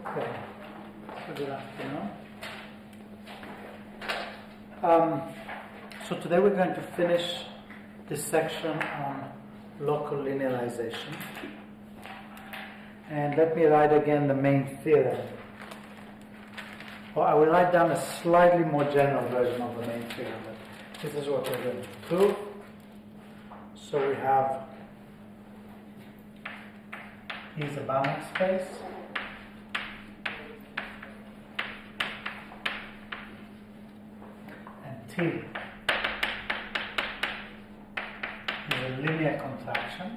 Okay, so good afternoon. So today we're going to finish this section on local linearization. And let me write again the main theorem. Well, I will write down a slightly more general version of the main theorem, but this is what we're going to prove. So we have, here's a bounding space. T is a linear contraction.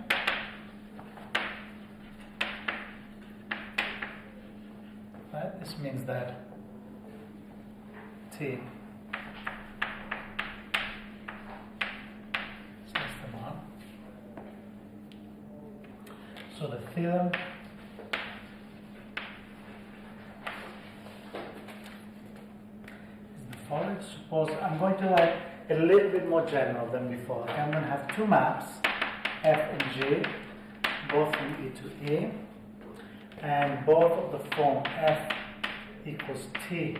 Right? This means that T is less than 1. So the theorem following. Suppose I'm going to write a little bit more general than before. Okay, I'm going to have two maps, F and G, both from E to E, and both of the form F equals T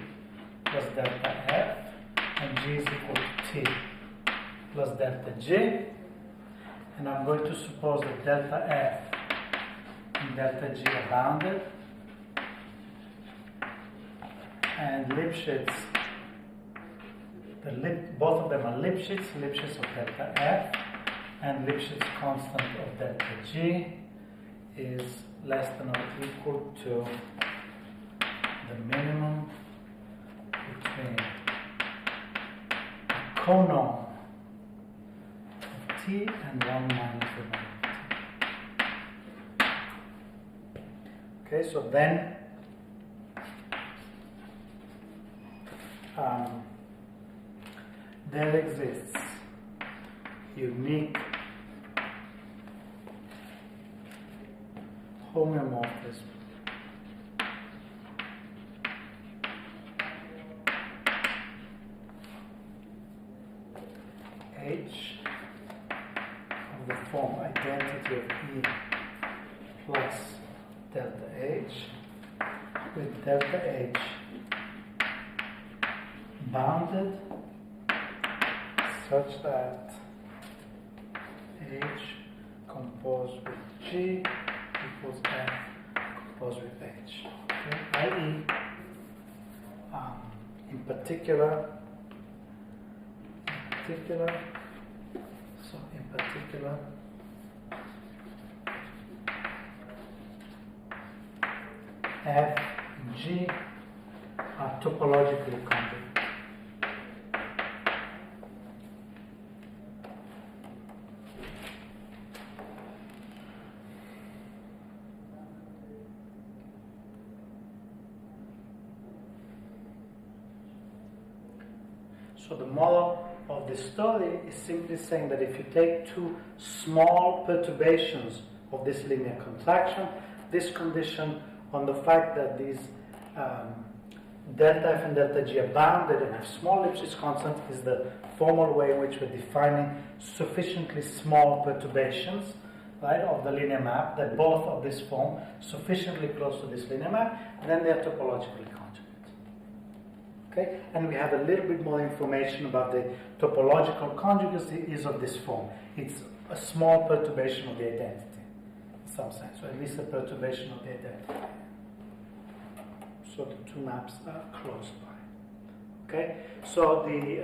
plus delta F, and G is equal to T plus delta G. And I'm going to suppose that delta F and delta G are bounded, and Lipschitz, both of them are Lipschitz of delta F, and Lipschitz constant of delta G is less than or equal to the minimum between the conorm of T and 1 minus the minimum T. Okay, so then there exists unique homeomorphism H of the form identity of E plus delta H with delta H bounded such that H composed with G equals F composed with H. Okay? i.e., in particular, F and G are topologically conjugate. So the moral of this story is simply saying that if you take two small perturbations of this linear contraction, this condition on the fact that these delta F and delta G are bounded and have small Lipschitz constant is the formal way in which we're defining sufficiently small perturbations, right, of the linear map, that both of this form sufficiently close to this linear map, and then they're topologically conjugate. Okay? And we have a little bit more information about the topological conjugacy is of this form. It's a small perturbation of the identity, in some sense, or at least a perturbation of the identity. So the two maps are close by. Okay? So in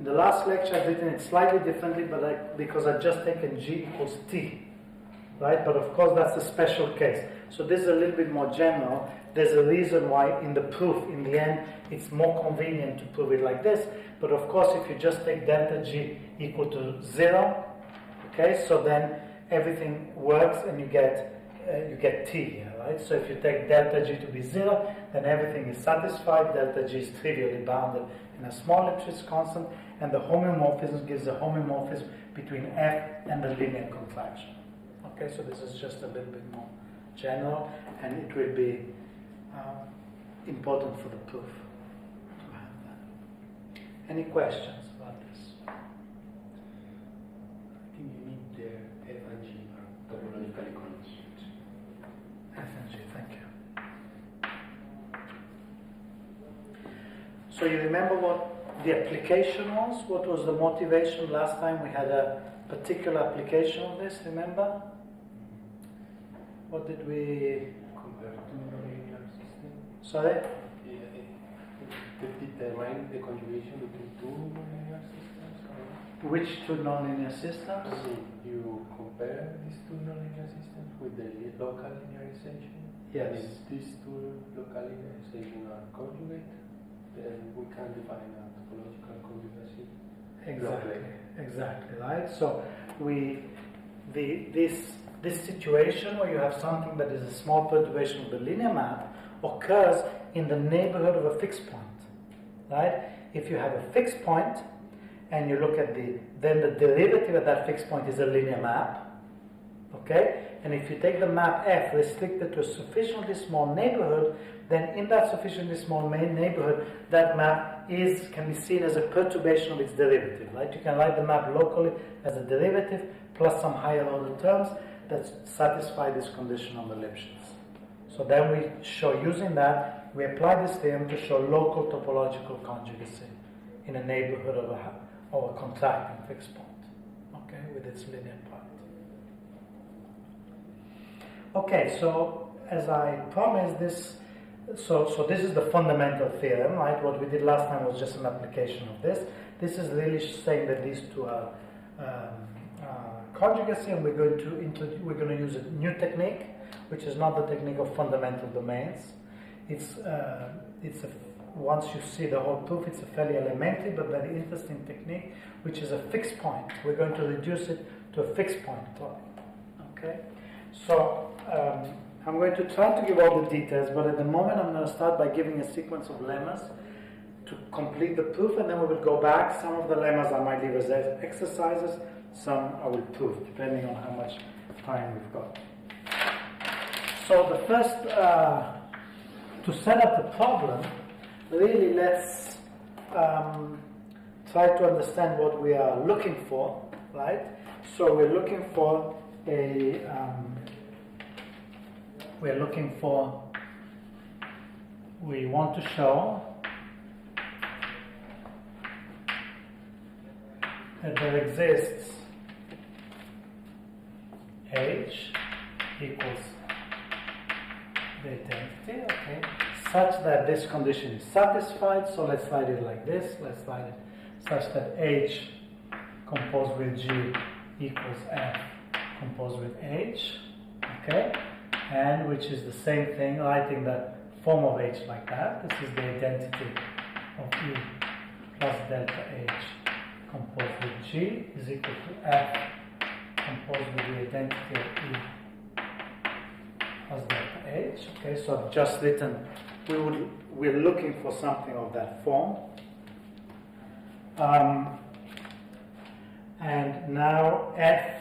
the last lecture I've written it slightly differently, but because I've just taken G equals T. Right? But of course that's a special case. So this is a little bit more general. There's a reason why in the proof, in the end, it's more convenient to prove it like this. But of course, if you just take delta G equal to 0, okay, so then everything works and you get T here, right? So if you take delta G to be 0, then everything is satisfied. Delta G is trivially bounded in a small Lipschitz constant, and the homeomorphism gives a homeomorphism between F and the linear contraction. Okay, so this is just a little bit more general, and it will be important for the proof to have that. Any questions about this? I think you need the F and G are topologically conjugate. F and G, thank you. So you remember what the application was? What was the motivation last time we had a particular application of this, remember? What did we... Compared to nonlinear system. Sorry? Determine the conjugation between two nonlinear systems. Which two nonlinear systems? You compare these two nonlinear systems with the local linearization. Yes. And if these two local linearization are conjugate, then we can define a topological conjugacy. Exactly, right? So this situation where you have something that is a small perturbation of the linear map occurs in the neighborhood of a fixed point, right? If you have a fixed point and you look at then the derivative of that fixed point is a linear map, okay? And if you take the map F restricted to a sufficiently small neighborhood, then in that sufficiently small neighborhood, that map can be seen as a perturbation of its derivative, right? You can write the map locally as a derivative plus some higher order terms that satisfy this condition on the Lipschitz. So then we show, using that, we apply this theorem to show local topological conjugacy in a neighborhood of a contracting fixed point, okay, with its linear part. Okay, so as I promised, this is the fundamental theorem, right? What we did last time was just an application of this. This is really saying that these two are conjugacy, and we're going to use a new technique, which is not the technique of fundamental domains. Once you see the whole proof, it's a fairly elementary but very interesting technique, which is a fixed point. We're going to reduce it to a fixed point problem. Okay, so I'm going to try to give all the details, but at the moment I'm going to start by giving a sequence of lemmas to complete the proof, and then we will go back. Some of the lemmas I might leave as exercises, some I will prove, depending on how much time we've got. So the first, to set up the problem, really let's try to understand what we are looking for, right? So we want to show that there exists H equals the identity, okay, such that this condition is satisfied. So let's write it like this. Let's write it such that H composed with G equals F composed with H, okay, and which is the same thing, writing the form of H like that. This is the identity of E plus delta H composed with G is equal to F composed with the identity of E plus delta H. Okay, so I've just written, we're looking for something of that form. And now F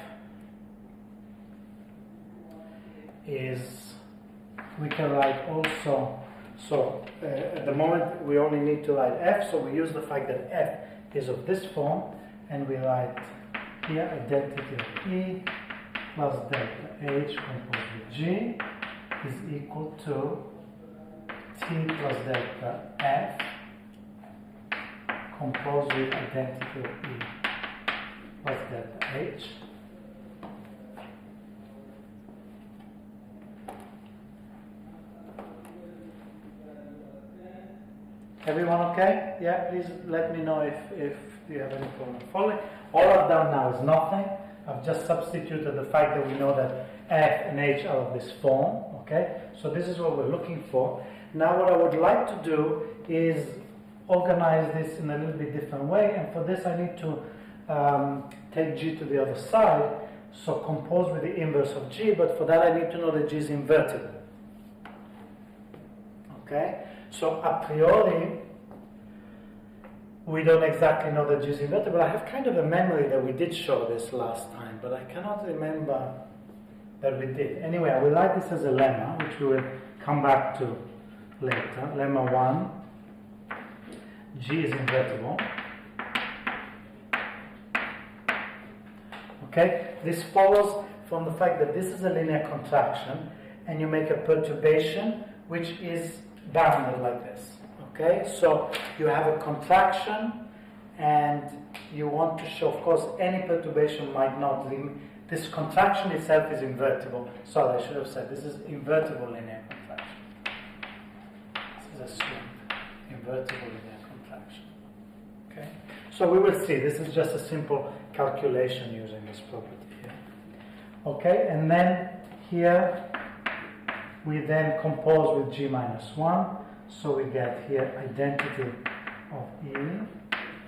is, we can write also, so at the moment we only need to write F, so we use the fact that F is of this form, and we write here identity of E plus delta H composed with G is equal to T plus delta F composed with identity of E plus delta H. Everyone okay? Yeah, please let me know if you have any problem following. All I've done now is nothing. I've just substituted the fact that we know that F and H are of this form. Okay, so this is what we're looking for. Now what I would like to do is organize this in a little bit different way, and for this I need to take G to the other side, so compose with the inverse of G, but for that I need to know that G is invertible. Okay, so a priori we don't exactly know that G is invertible. I have kind of a memory that we did show this last time, but I cannot remember that we did. Anyway, I will write this as a lemma, which we will come back to later. Lemma 1, G is invertible. Okay, this follows from the fact that this is a linear contraction, and you make a perturbation which is bounded like this. Okay, so you have a contraction, and you want to show, of course, any perturbation might not limit. This contraction itself is invertible. Sorry, I should have said this is invertible linear contraction. This is assumed invertible linear contraction. Okay, so we will see. This is just a simple calculation using this property here. Okay, and then here we then compose with G minus 1. So we get here identity of E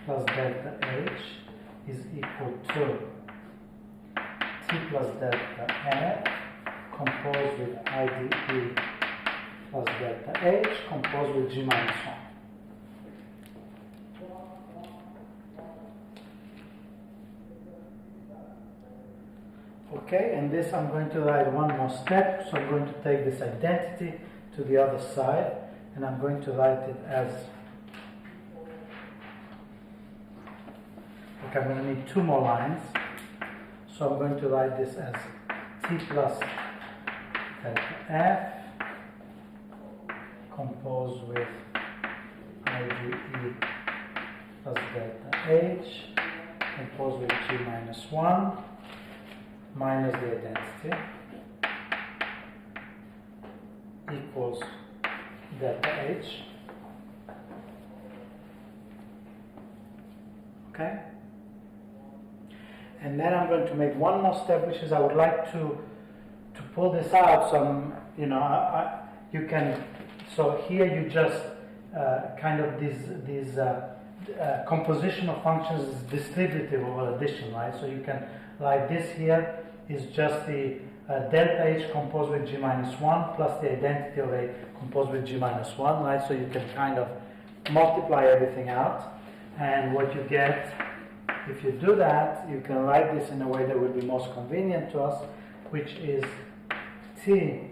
plus delta H is equal to T plus delta F composed with IDE plus delta H composed with G minus 1. Okay, and this I'm going to write one more step. So I'm going to take this identity to the other side, and I'm going to write it as, okay, I'm going to need two more lines. So I'm going to write this as T plus delta F composed with IDE plus delta H composed with G minus 1 minus the identity equals delta H. Okay? And then I'm going to make one more step, which is I would like to pull this out. So you can. So here you just kind of these composition of functions is distributive over addition, right? So you can, like this here is just the delta H composed with G minus 1 plus the identity of A composed with G minus 1, right? So you can kind of multiply everything out, and what you get, if you do that, you can write this in a way that would be most convenient to us, which is T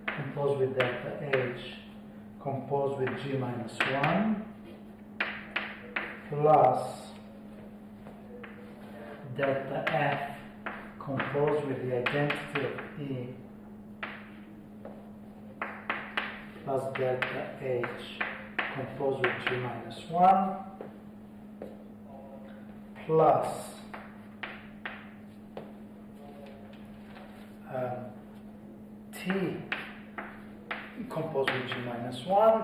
composed with delta H composed with G minus 1 plus delta F composed with the identity of E plus delta H composed with G minus 1 plus T composed with G minus 1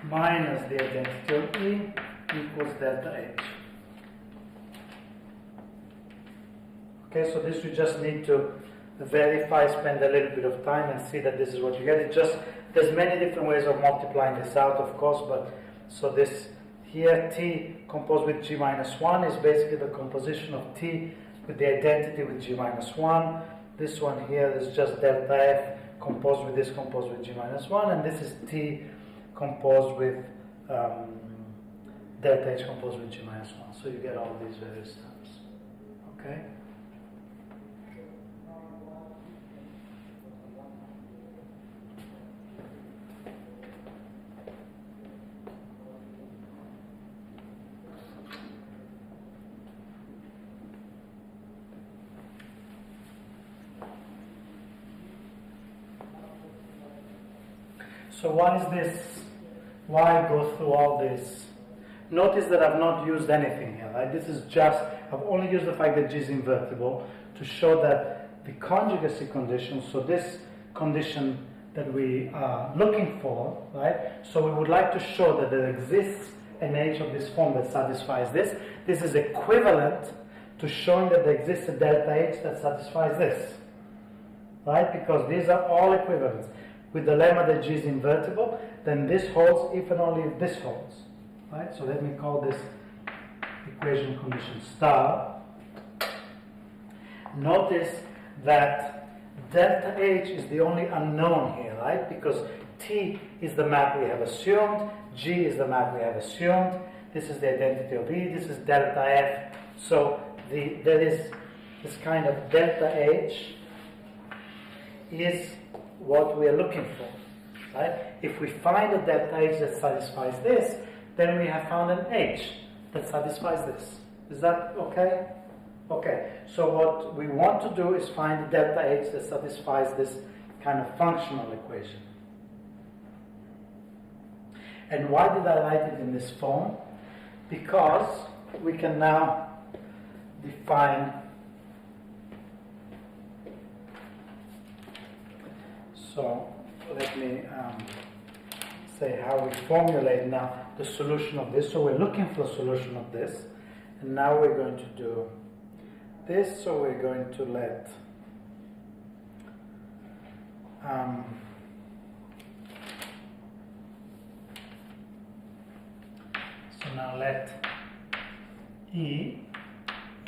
minus the identity of E equals delta H. Okay, so this we just need to verify, spend a little bit of time and see that this is what you get. It just, there's many different ways of multiplying this out, of course, but so this here, T composed with G minus 1 is basically the composition of T with the identity with G minus 1. This one here is just delta F composed with this composed with G minus 1, and this is T composed with delta H composed with G minus 1. So you get all these various terms. Okay? So why is this? Why go through all this? Notice that I've not used anything here, right? This is just, I've only used the fact that G is invertible to show that the conjugacy condition, so this condition that we are looking for, right? So we would like to show that there exists an H of this form that satisfies this. This is equivalent to showing that there exists a delta H that satisfies this, right? Because these are all equivalents. With the lemma that G is invertible, then this holds if and only if this holds, right? So let me call this equation condition star. Notice that delta H is the only unknown here, right? Because T is the map we have assumed, G is the map we have assumed, this is the identity of E, this is delta F. So there is this kind of delta H is what we are looking for, right? If we find a delta H that satisfies this, then we have found an H that satisfies this. Is that okay? Okay, so what we want to do is find a delta H that satisfies this kind of functional equation. And why did I write it in this form? Because we can now define, so let me say how we formulate now the solution of this. So we're looking for a solution of this, and now we're going to do this. So we're going to let so now let E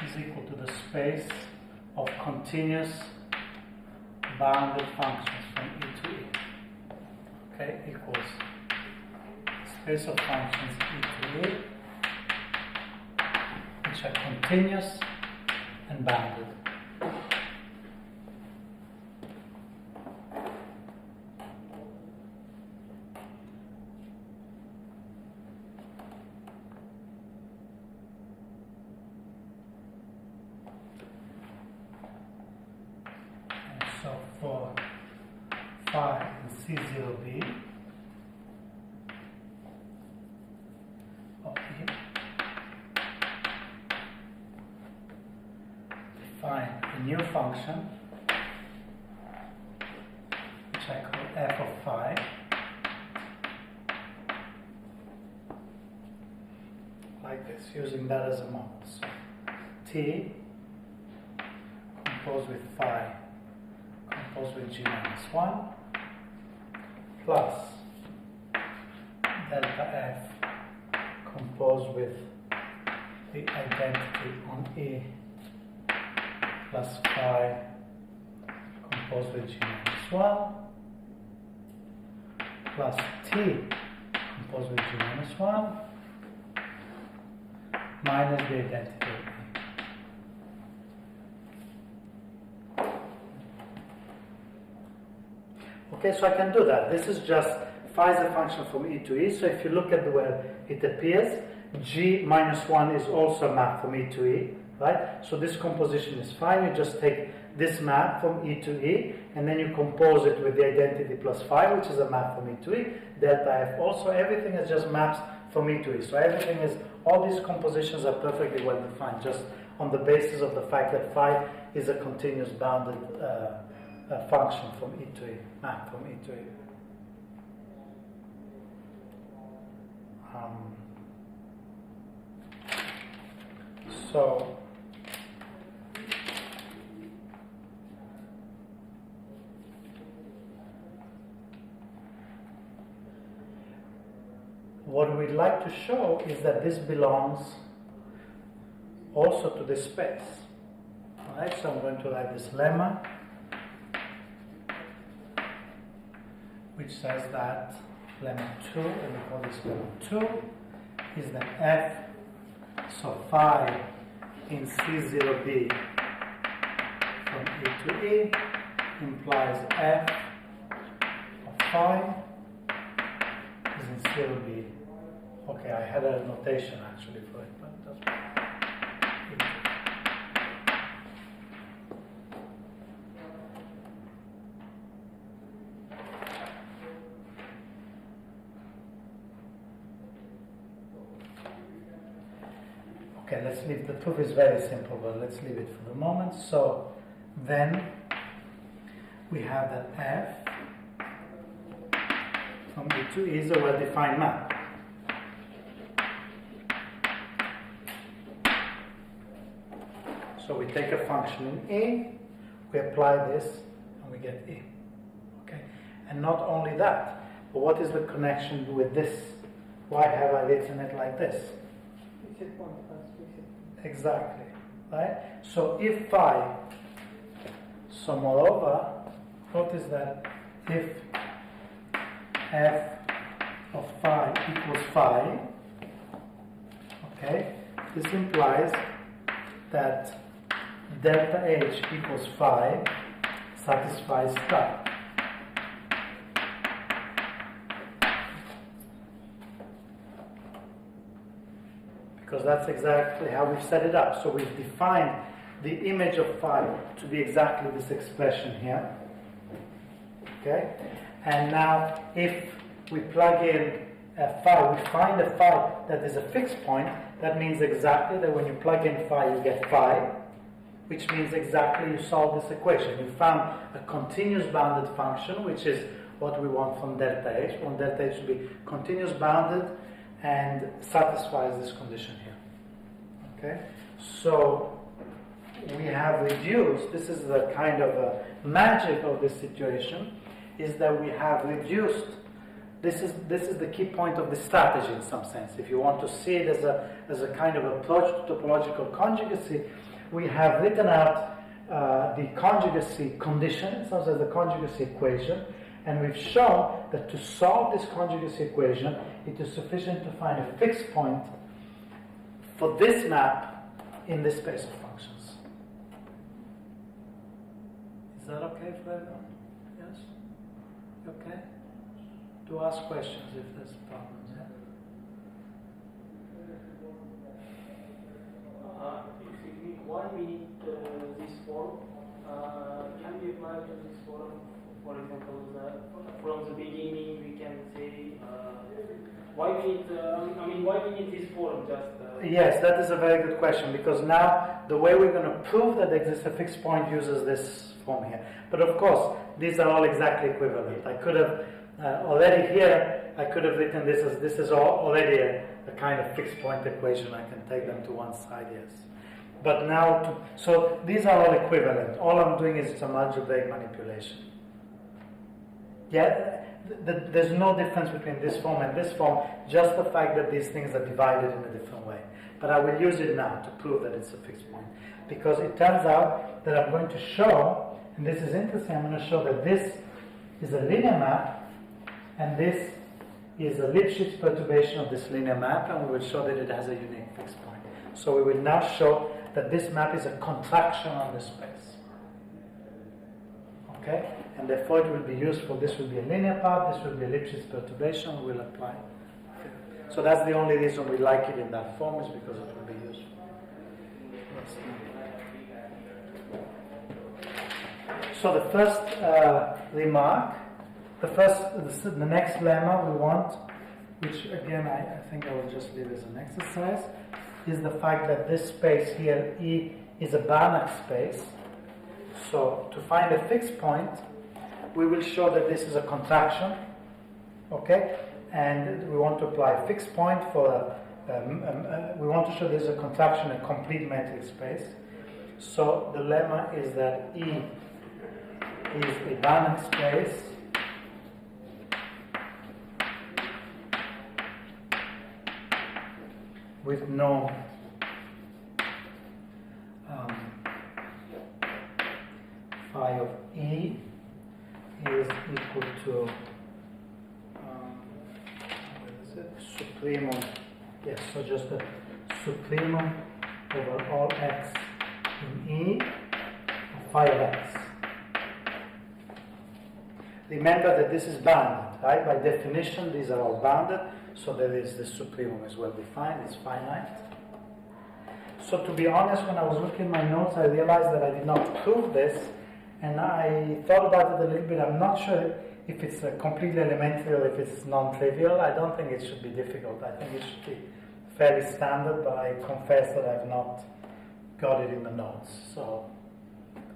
is equal to the space of continuous bounded functions from E to E. Okay, equals space of functions E to E, which are continuous and bounded. So for phi in C0b of E, define a new function which I call f of phi, like this, using that as a model. So T composed with phi composed with G minus 1 plus delta F composed with the identity on E plus phi composed with G minus 1 plus T composed with G minus 1 minus the identity of E. Okay, so I can do that. This is just phi is a function from E to E. So if you look at where it appears, G minus 1 is also a map from E to E, right? So this composition is fine. You just take this map from E to E, and then you compose it with the identity plus phi, which is a map from E to E. Delta F also, everything is just maps from E to E. So everything is, all these compositions are perfectly well defined, just on the basis of the fact that phi is a continuous bounded function from E to E, map from E to E. So what we'd like to show is that this belongs also to this space. Alright, so I'm going to write this lemma, which says that lemma 2, and we call this lemma 2, is that f, so phi in C0b from E to E implies f of phi is in 0b. Okay, I had a notation actually for it, but that's fine. Okay, let's leave, the proof is very simple, but let's leave it for the moment. So then we have that f from E to E is a well-defined map. So we take a function in E, we apply this, and we get E. Okay, and not only that, but what is the connection with this? Why have I written it like this? Exactly, right? So if phi, so moreover, notice that if f of phi equals phi, okay, this implies that delta H equals phi satisfies star. Because that's exactly how we've set it up. So we've defined the image of phi to be exactly this expression here. Okay? And now if we plug in phi, we find a phi that is a fixed point, that means exactly that when you plug in phi, you get phi, which means exactly you solve this equation. You found a continuous bounded function, which is what we want from delta h. We want delta h to be continuous bounded and satisfies this condition here. Okay? So we have reduced, this is the kind of magic of this situation, is that we have reduced, this is the key point of the strategy in some sense. If you want to see it as a kind of approach to topological conjugacy, we have written out the conjugacy condition, it serves as the conjugacy equation, and we've shown that to solve this conjugacy equation, it is sufficient to find a fixed point for this map in this space of functions. Is that okay for everyone? Yes? Okay? To ask questions if there's problems. Yeah? If we 1 minute this form, can we apply to this form? For example, from the beginning we can say why we need this form just? Yes, that is a very good question, because now the way we're going to prove that there exists a fixed point uses this form here. But of course, these are all exactly equivalent. I could have already here, I could have written this as this is already a kind of fixed point equation. I can take them to one side, yes. But now, so these are all equivalent. All I'm doing is some algebraic manipulation. Yeah, there's no difference between this form and this form, just the fact that these things are divided in a different way. But I will use it now to prove that it's a fixed point. Because it turns out that I'm going to show, and this is interesting, I'm going to show that this is a linear map, and this is a Lipschitz perturbation of this linear map, and we will show that it has a unique fixed point. So we will now show that this map is a contraction on this space. Okay? And therefore it will be useful. This will be a linear part, this will be a Lipschitz perturbation, we will apply. So that's the only reason we like it in that form, is because it will be useful. So the first remark, the next lemma we want, which again I think I will just leave as an exercise, is the fact that this space here, E, is a Banach space. So to find a fixed point, we will show that this is a contraction, okay? And we want to apply a fixed point for we want to show there's a contraction in a complete metric space. So the lemma is that E is a Banach space with no phi of E is equal to what is it? Supremum. Yes, so just the supremum over all x in E of phi of x. Remember that this is bounded, right? By definition, these are all bounded, so there is the supremum is well defined, it's finite. So to be honest, when I was looking at my notes, I realized that I did not prove this, and I thought about it a little bit. I'm not sure if it's completely elementary or if it's non-trivial. I don't think it should be difficult. I think it should be fairly standard, but I confess that I've not got it in the notes. So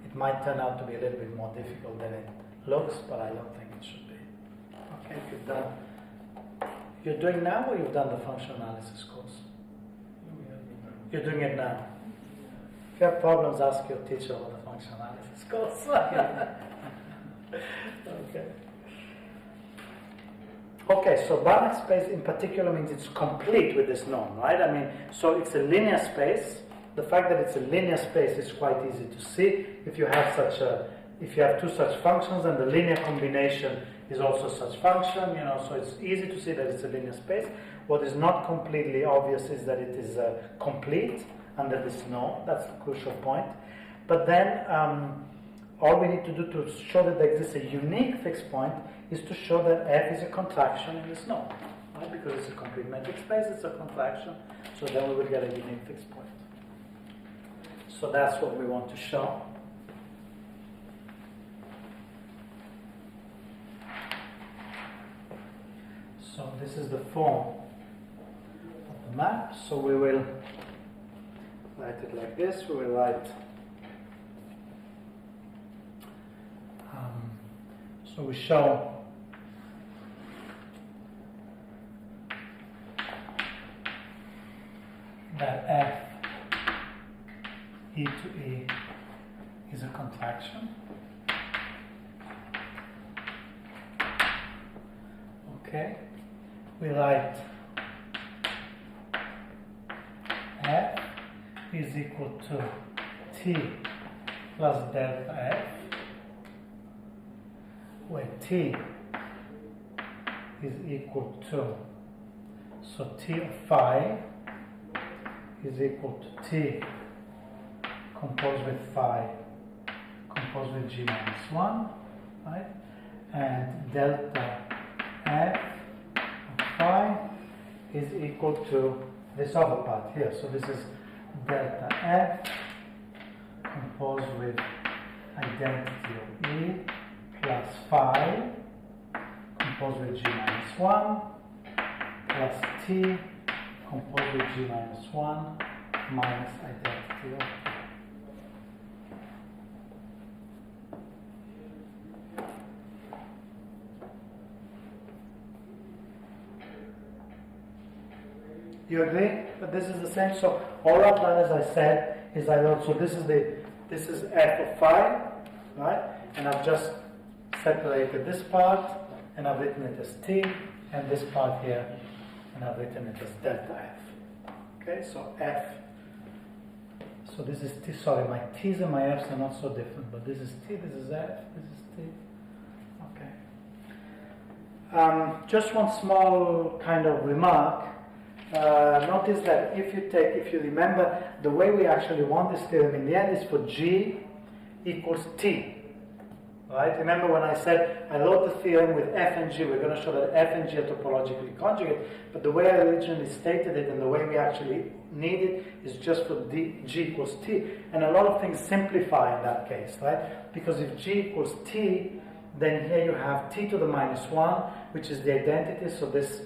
it might turn out to be a little bit more difficult than it looks, but I don't think it should be. Okay, if you've done, you're doing now, or you've done the functional analysis course? You're doing it now. If you have problems, ask your teacher about the functional analysis course. Okay. Okay, so Banach space in particular means it's complete with this norm, right? I mean, so it's a linear space. The fact that it's a linear space is quite easy to see. If you have two such functions, and the linear combination is also such function, so it's easy to see that it's a linear space. What is not completely obvious is that it is complete under this norm. That's the crucial point. But then all we need to do to show that there exists a unique fixed point is to show that F is a contraction in this norm, right? Because it's a complete metric space, it's a contraction, so then we will get a unique fixed point. So that's what we want to show. So this is the form of the map. So we will write it like this. We will write. So we show that F E to E is a contraction. Okay, we write F is equal to T plus delta F, where T is equal to, so T of phi is equal to T composed with phi composed with G minus 1, right? And delta F of phi is equal to this other part here. So this is delta F composed with identity of E plus phi composed with G minus 1 plus T composed with G minus 1 minus identity of E. You agree? But this is the same. So all I've done, as I said, is I wrote. So this is F of phi, right? And I've just separated this part, and I've written it as T, and this part here, and I've written it as delta F. Okay, so F. So this is T. Sorry, my T's and my F's are not so different, but this is T, this is F, this is T. Okay. Just one small kind of remark. Notice that if you remember, the way we actually want this theorem in the end is for G equals T, right? Remember when I said I wrote the theorem with F and G, we're going to show that F and G are topologically conjugate, but the way I originally stated it and the way we actually need it is just for G equals T, and a lot of things simplify in that case, right? Because if G equals T, then here you have T to the minus 1, which is the identity, so this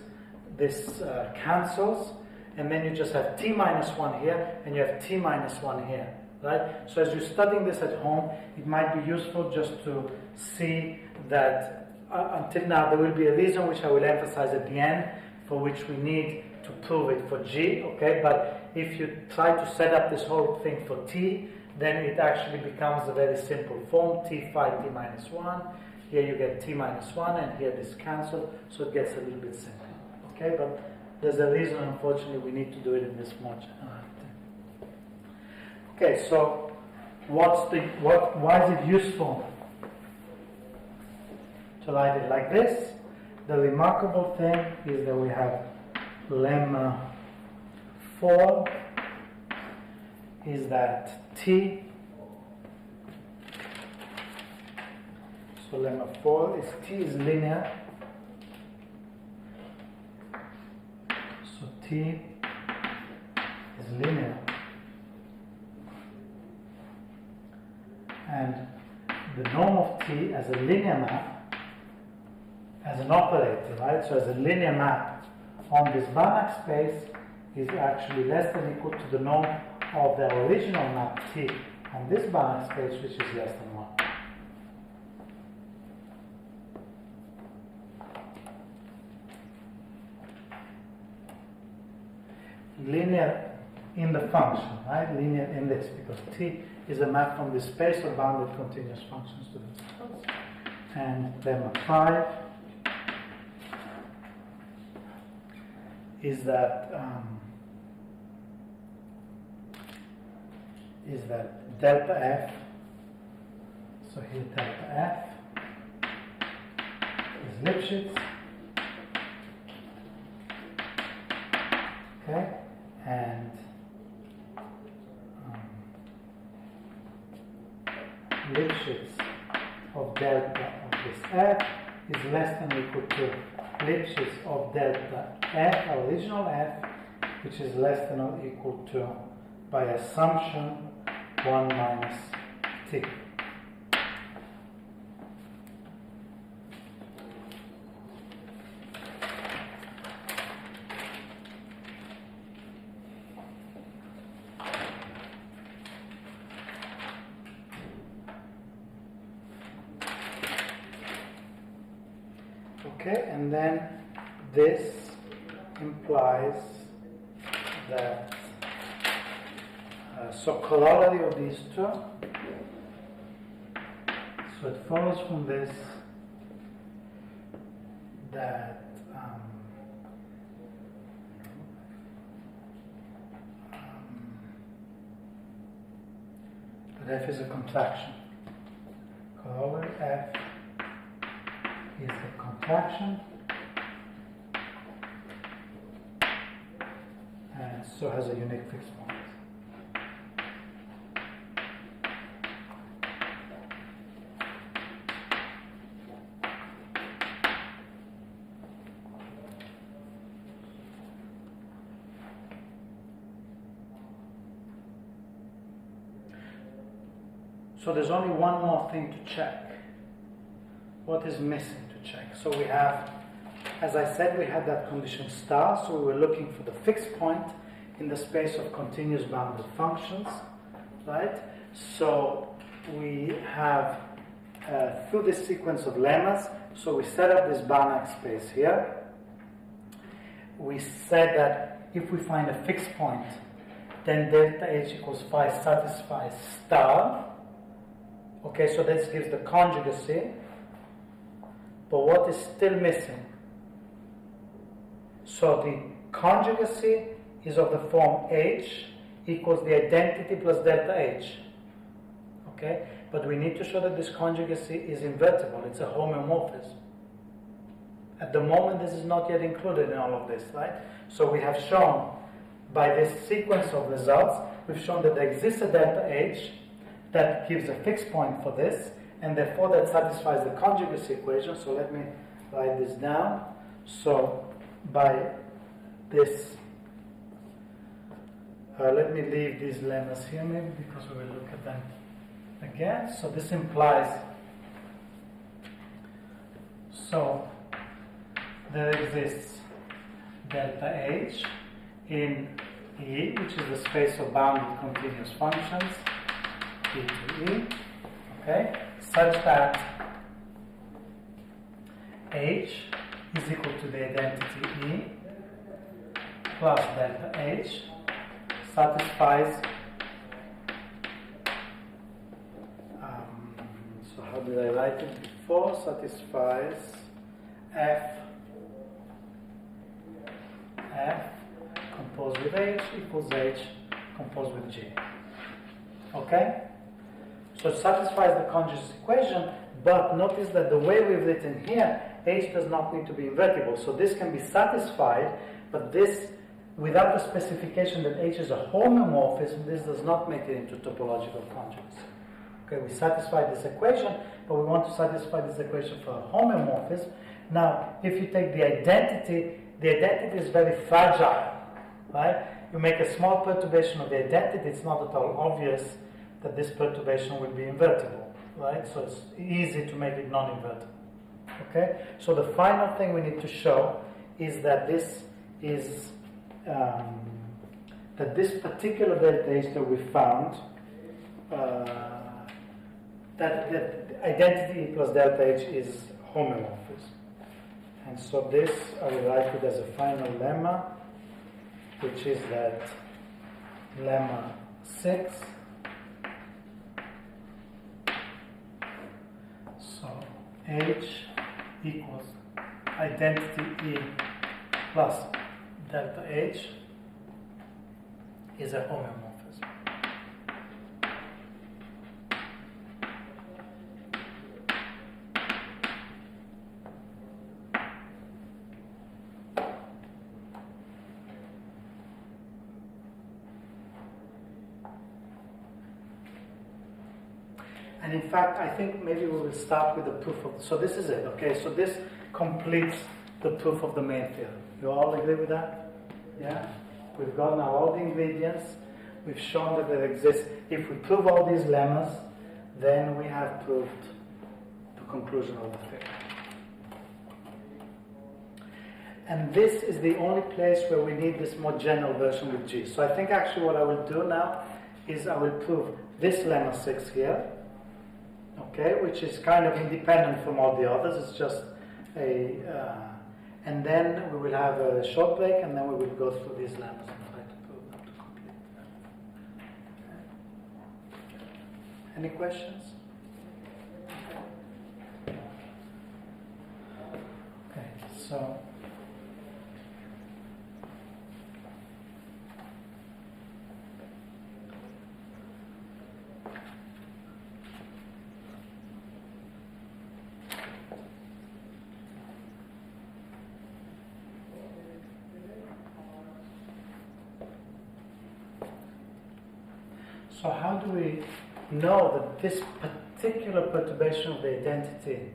cancels, and then you just have T minus 1 here, and you have T minus 1 here, right? So as you're studying this at home, it might be useful just to see that until now there will be a reason which I will emphasize at the end, for which we need to prove it for G, okay? But if you try to set up this whole thing for T, then it actually becomes a very simple form, T phi T minus 1. Here you get T minus 1, and here this cancel, so it gets a little bit simpler. Okay, but there's a reason, unfortunately, we need to do it in this much. Okay, so why is it useful to write it like this? The remarkable thing is that we have lemma 4 is that T, so lemma 4 is T is linear. So T is linear, and the norm of T as a linear map, as an operator, right? So as a linear map on this Banach space is actually less than equal to the norm of the original map T on this Banach space, which is less than 1. Linear in the function, right? Linear in this, because T is a map from this space of bounded continuous functions to themselves. And lemma 5 is that delta F. So here delta F is Lipschitz. Okay. And Lipschitz of delta of this F is less than or equal to Lipschitz of delta F, our original F, which is less than or equal to, by assumption, 1 minus T. Okay, and then this implies that so corollary of these two, so it follows from this that that F is a contraction. Corollary F is a contraction, and so has a unique fixed point. So there's only one more thing to check. What is missing to check? So we have, as I said, we had that condition star, so we were looking for the fixed point in the space of continuous bounded functions, right? So we have, through this sequence of lemmas, so we set up this Banach space here. We said that if we find a fixed point, then delta H equals phi satisfies star. Okay, so this gives the conjugacy, but what is still missing? So the conjugacy is of the form H equals the identity plus delta H. Okay, but we need to show that this conjugacy is invertible, it's a homomorphism. At the moment, this is not yet included in all of this, right? So we have shown, by this sequence of results, we've shown that there exists a delta H that gives a fixed point for this, and therefore that satisfies the conjugacy equation. So let me write this down. So by this, let me leave these lemmas here maybe because we will look at them again. So this implies, so there exists delta H in E, which is the space of bounded continuous functions, E to E, okay, such that H is equal to the identity E plus delta H satisfies, so how did I write it before? Satisfies F composed with H equals H composed with G. Okay? So it satisfies the conjugacy equation, but notice that the way we've written here, H does not need to be invertible. So this can be satisfied, but this, without the specification that H is a homomorphism, this does not make it into topological conjugacy. Okay, we satisfy this equation, but we want to satisfy this equation for a homomorphism. Now, if you take the identity is very fragile, right? You make a small perturbation of the identity, it's not at all obvious that this perturbation will be invertible, right? So it's easy to make it non-invertible. Okay? So the final thing we need to show is that this is that this particular delta H that we found, that identity plus delta H is homomorphism. And so this, I will write it as a final lemma, which is that lemma 6. So H equals identity E plus delta H is a homomorphism. And in fact, I think maybe we will start with the proof of, so this is it, okay? So this completes the proof of the main theorem. You all agree with that? Yeah? We've got now all the ingredients. We've shown that there exists, if we prove all these lemmas, then we have proved the conclusion of the theorem. And this is the only place where we need this more general version with G. So I think actually what I will do now is I will prove this lemma 6 here, okay, which is kind of independent from all the others. It's just and then we will have a short break, and then we will go through these lemmas and try to prove them to complete. Okay. Any questions? Okay, so So how do we know that this particular perturbation of the identity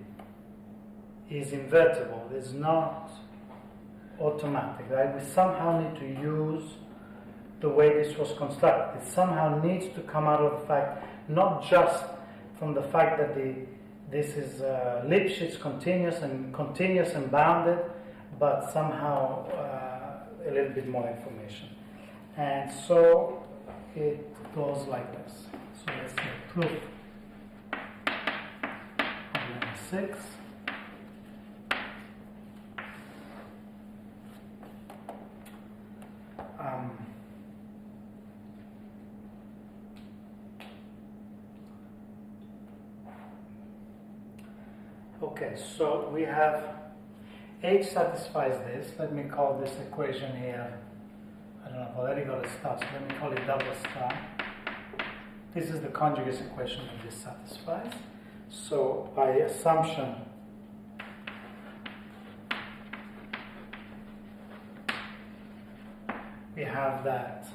is invertible? It's not automatic, right? We somehow need to use the way this was constructed. It somehow needs to come out of the fact, not just from the fact that this is Lipschitz continuous and bounded, but somehow a little bit more information. And so it goes like this. So let's say proof of lemma 6. Okay, so we have H satisfies this. Let me call this equation here, I don't know, I've already got a star, so let me call it double star. This is the conjugate equation that this satisfies. So by assumption, we have that.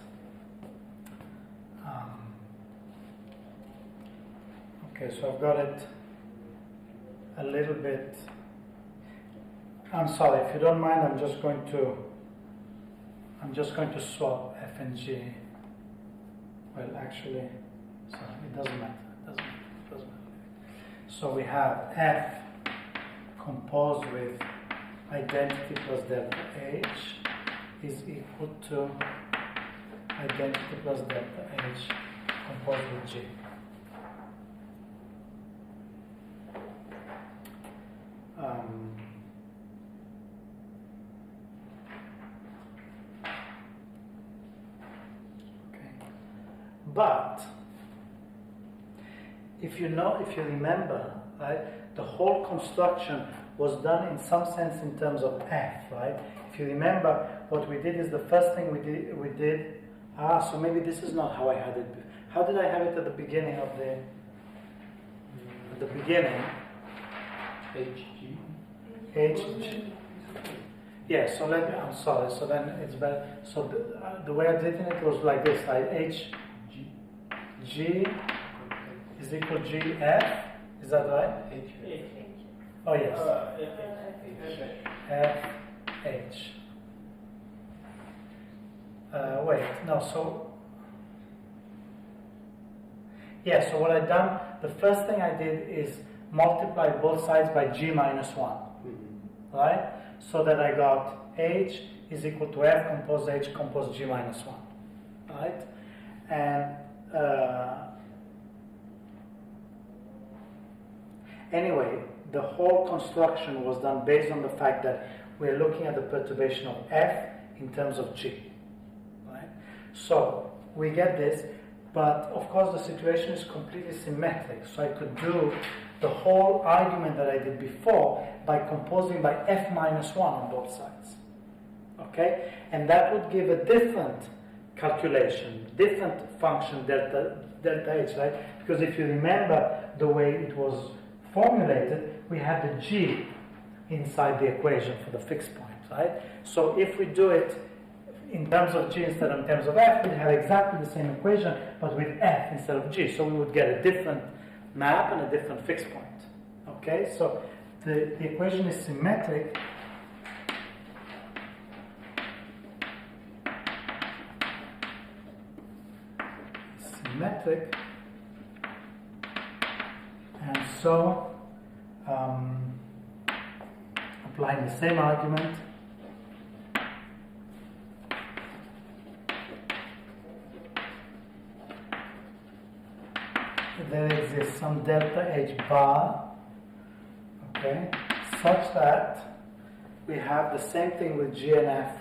Okay, so I've got it a little bit. I'm sorry, if you don't mind, I'm just going to swap F and G. Well, actually, sorry, it doesn't matter. It doesn't matter. So we have F composed with identity plus delta H is equal to identity plus delta H composed with G. But if you remember, right, the whole construction was done in some sense in terms of F, right? If you remember, what we did is the first thing we did. So maybe this is not how I had it. How did I have it at the beginning of the? At the beginning. HG. Yeah. So I'm sorry. So then it's better. So the way I've written it was like this. G is equal to GF, is that right? H. Oh yes. F. H. Wait, no, so... Yeah, so what I've done, the first thing I did is multiply both sides by G minus 1. Right? So that I got H is equal to F composed H composed G minus 1. Right? And anyway, the whole construction was done based on the fact that we're looking at the perturbation of F in terms of G. Right? So we get this, but of course the situation is completely symmetric. So I could do the whole argument that I did before by composing by F minus 1 on both sides. Okay? And that would give a different calculation, different function delta H, right? Because if you remember the way it was formulated, we had the G inside the equation for the fixed point, right? So if we do it in terms of G instead of in terms of F, we'd have exactly the same equation, but with F instead of G. So we would get a different map and a different fixed point. Okay, so the equation is symmetric. Symmetric, and so applying the same argument, there exists some delta H bar, okay, such that we have the same thing with G and F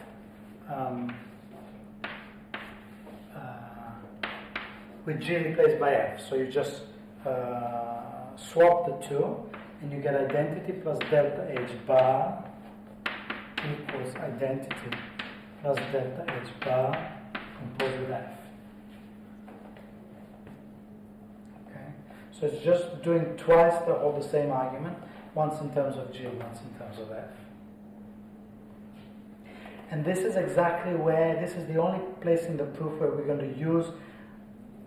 with G replaced by F. So you just swap the two and you get identity plus delta H bar equals identity plus delta H bar composed with F. Okay, so it's just doing twice the same argument, once in terms of G and once in terms of F. And this is exactly where, this is the only place in the proof where we're going to use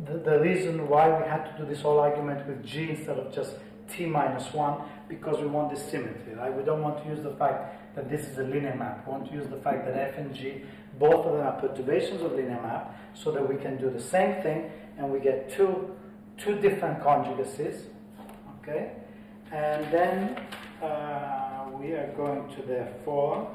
the reason why we had to do this whole argument with G instead of just T minus 1, because we want this symmetry, right? We don't want to use the fact that this is a linear map. We want to use the fact that F and G, both of them are perturbations of linear map, so that we can do the same thing and we get two different conjugacies, okay? And then we are going to therefore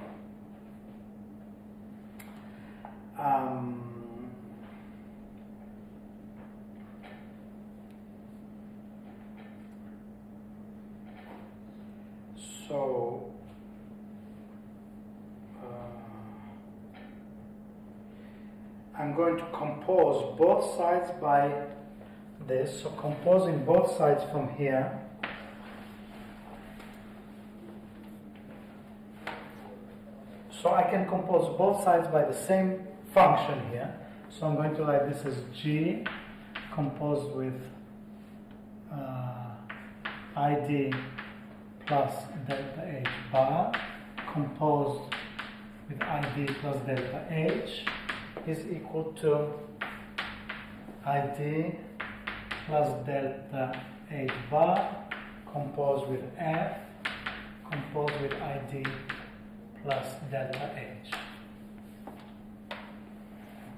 so I'm going to compose both sides by this. So composing both sides from here, so I can compose both sides by the same function here. So I'm going to write this as G composed with ID plus delta H bar composed with ID plus delta H is equal to ID plus delta H bar composed with F composed with ID plus delta H.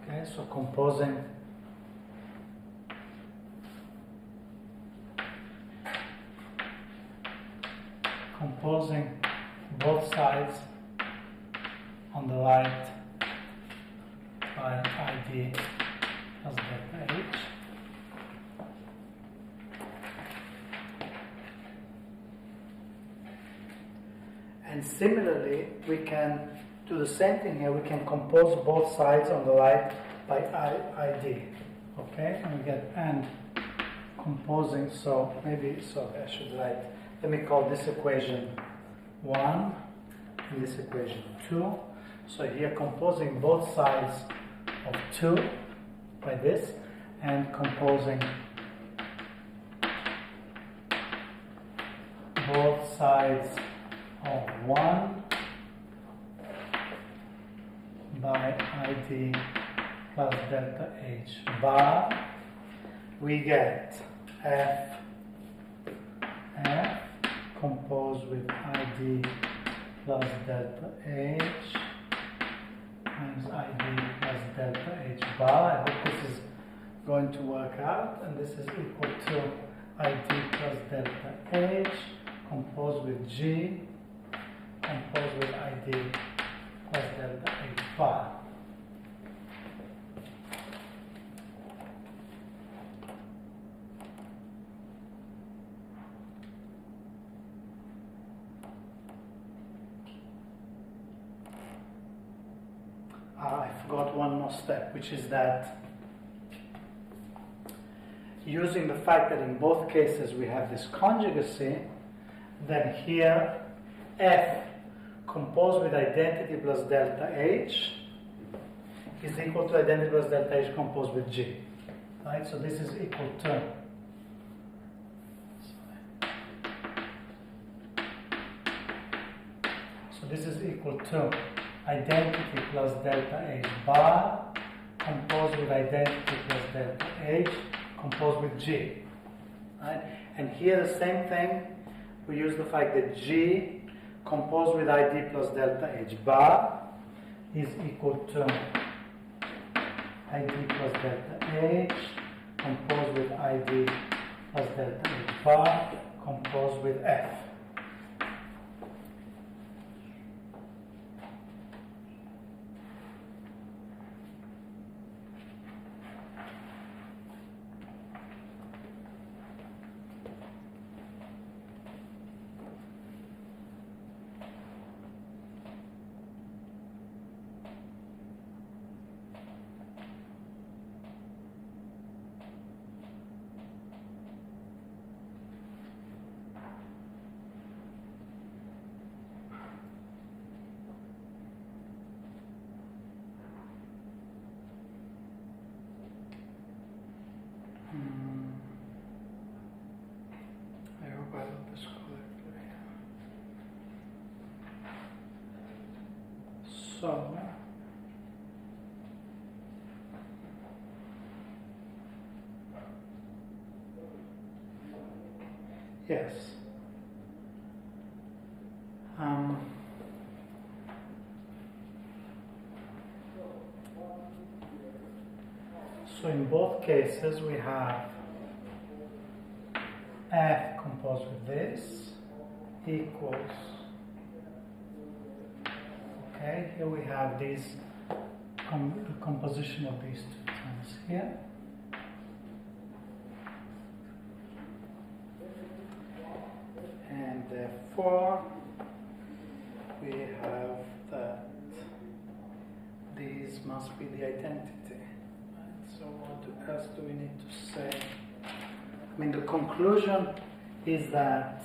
Okay, so composing both sides on the right by ID plus delta H. And similarly, we can do the same thing here. We can compose both sides on the right by ID. Okay, and we get and composing. So maybe, I should write, let me call this equation 1 and this equation 2. So here composing both sides of 2 by this and composing both sides of 1 by ID plus delta H bar, we get F composed with ID plus delta H times ID plus delta H bar. I hope this is going to work out, and this is equal to ID plus delta H composed with G composed with ID plus delta H bar. I forgot one more step, which is that using the fact that in both cases we have this conjugacy, then here F composed with identity plus delta H is equal to identity plus delta H composed with G. Right? So this is equal to identity plus delta H bar composed with identity plus delta H composed with G. Right? And here the same thing, we use the fact that G composed with ID plus delta H bar is equal to ID plus delta H composed with ID plus delta H bar composed with F. So yes. So in both cases we have F composed with this equals, okay, here we have these the composition of these two terms here. And therefore we have that these must be the identity. So what else do we need to say? I mean, the conclusion is that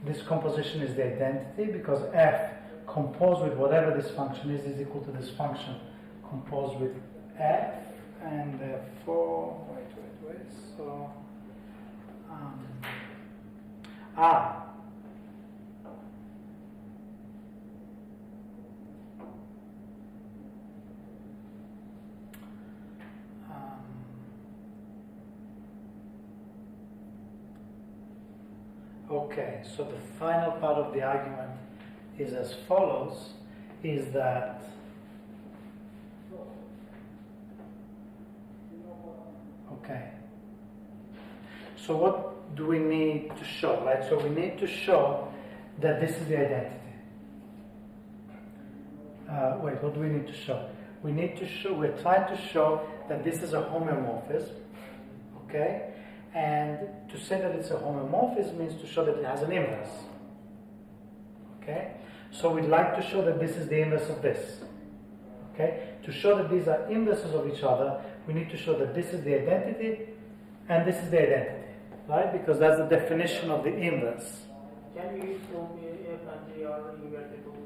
this composition is the identity because F composed with whatever this function is equal to this function composed with F, and therefore, wait, so okay, so the final part of the argument is as follows, is that okay, so what do we need to show, right? So we need to show that this is the identity. Wait, what do we need to show? We need to show, we're trying to show that this is a homeomorphism, okay? And to say that it's a homomorphism means to show that it has an inverse. Okay? So we'd like to show that this is the inverse of this. Okay? To show that these are inverses of each other, we need to show that this is the identity and this is the identity. Right? Because that's the definition of the inverse. Can we use F and G are invertible?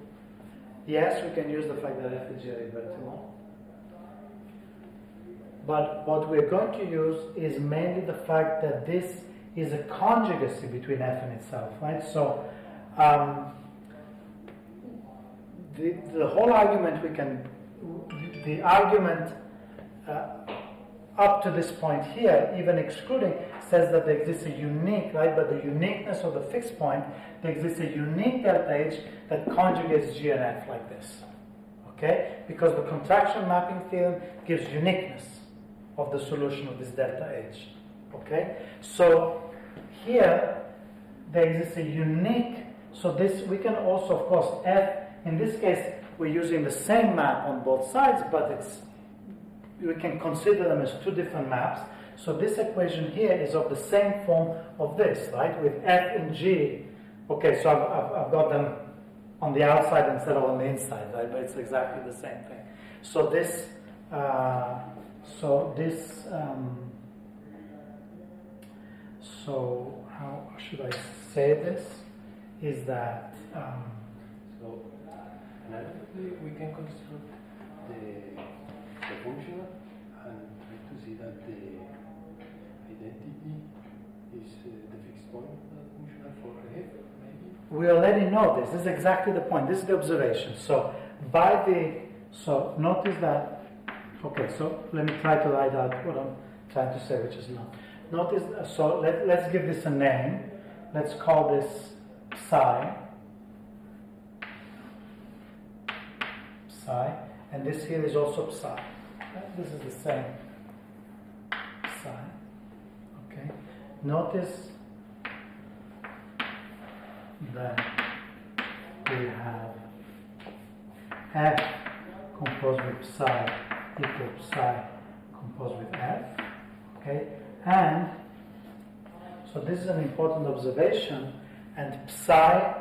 Yes, we can use the fact that F and G are invertible. But what we're going to use is mainly the fact that this is a conjugacy between F and itself, right? So the whole argument the argument up to this point here, even excluding, says that there exists a unique, right? But the uniqueness of the fixed point, there exists a unique delta H that conjugates G and F like this, okay? Because the contraction mapping theorem gives uniqueness of the solution of this delta H, okay? So here there exists a unique, so this we can also, of course, F, in this case we're using the same map on both sides, but we can consider them as two different maps. So this equation here is of the same form of this, right? With F and G, okay, so I've got them on the outside instead of on the inside, right? But it's exactly the same thing. So this so how should I say this? Is that so analytically we can construct the functional and try to see that the identity is the fixed point of the functional for F, maybe? We already know this. This is exactly the point. This is the observation. So notice that. Okay, so let me try to write out what I'm trying to say, which is not. Notice, so let's give this a name. Let's call this psi. Psi. And this here is also psi. This is the same psi. Okay. Notice that we have F composed with psi equal psi composed with F, okay, and so this is an important observation, and psi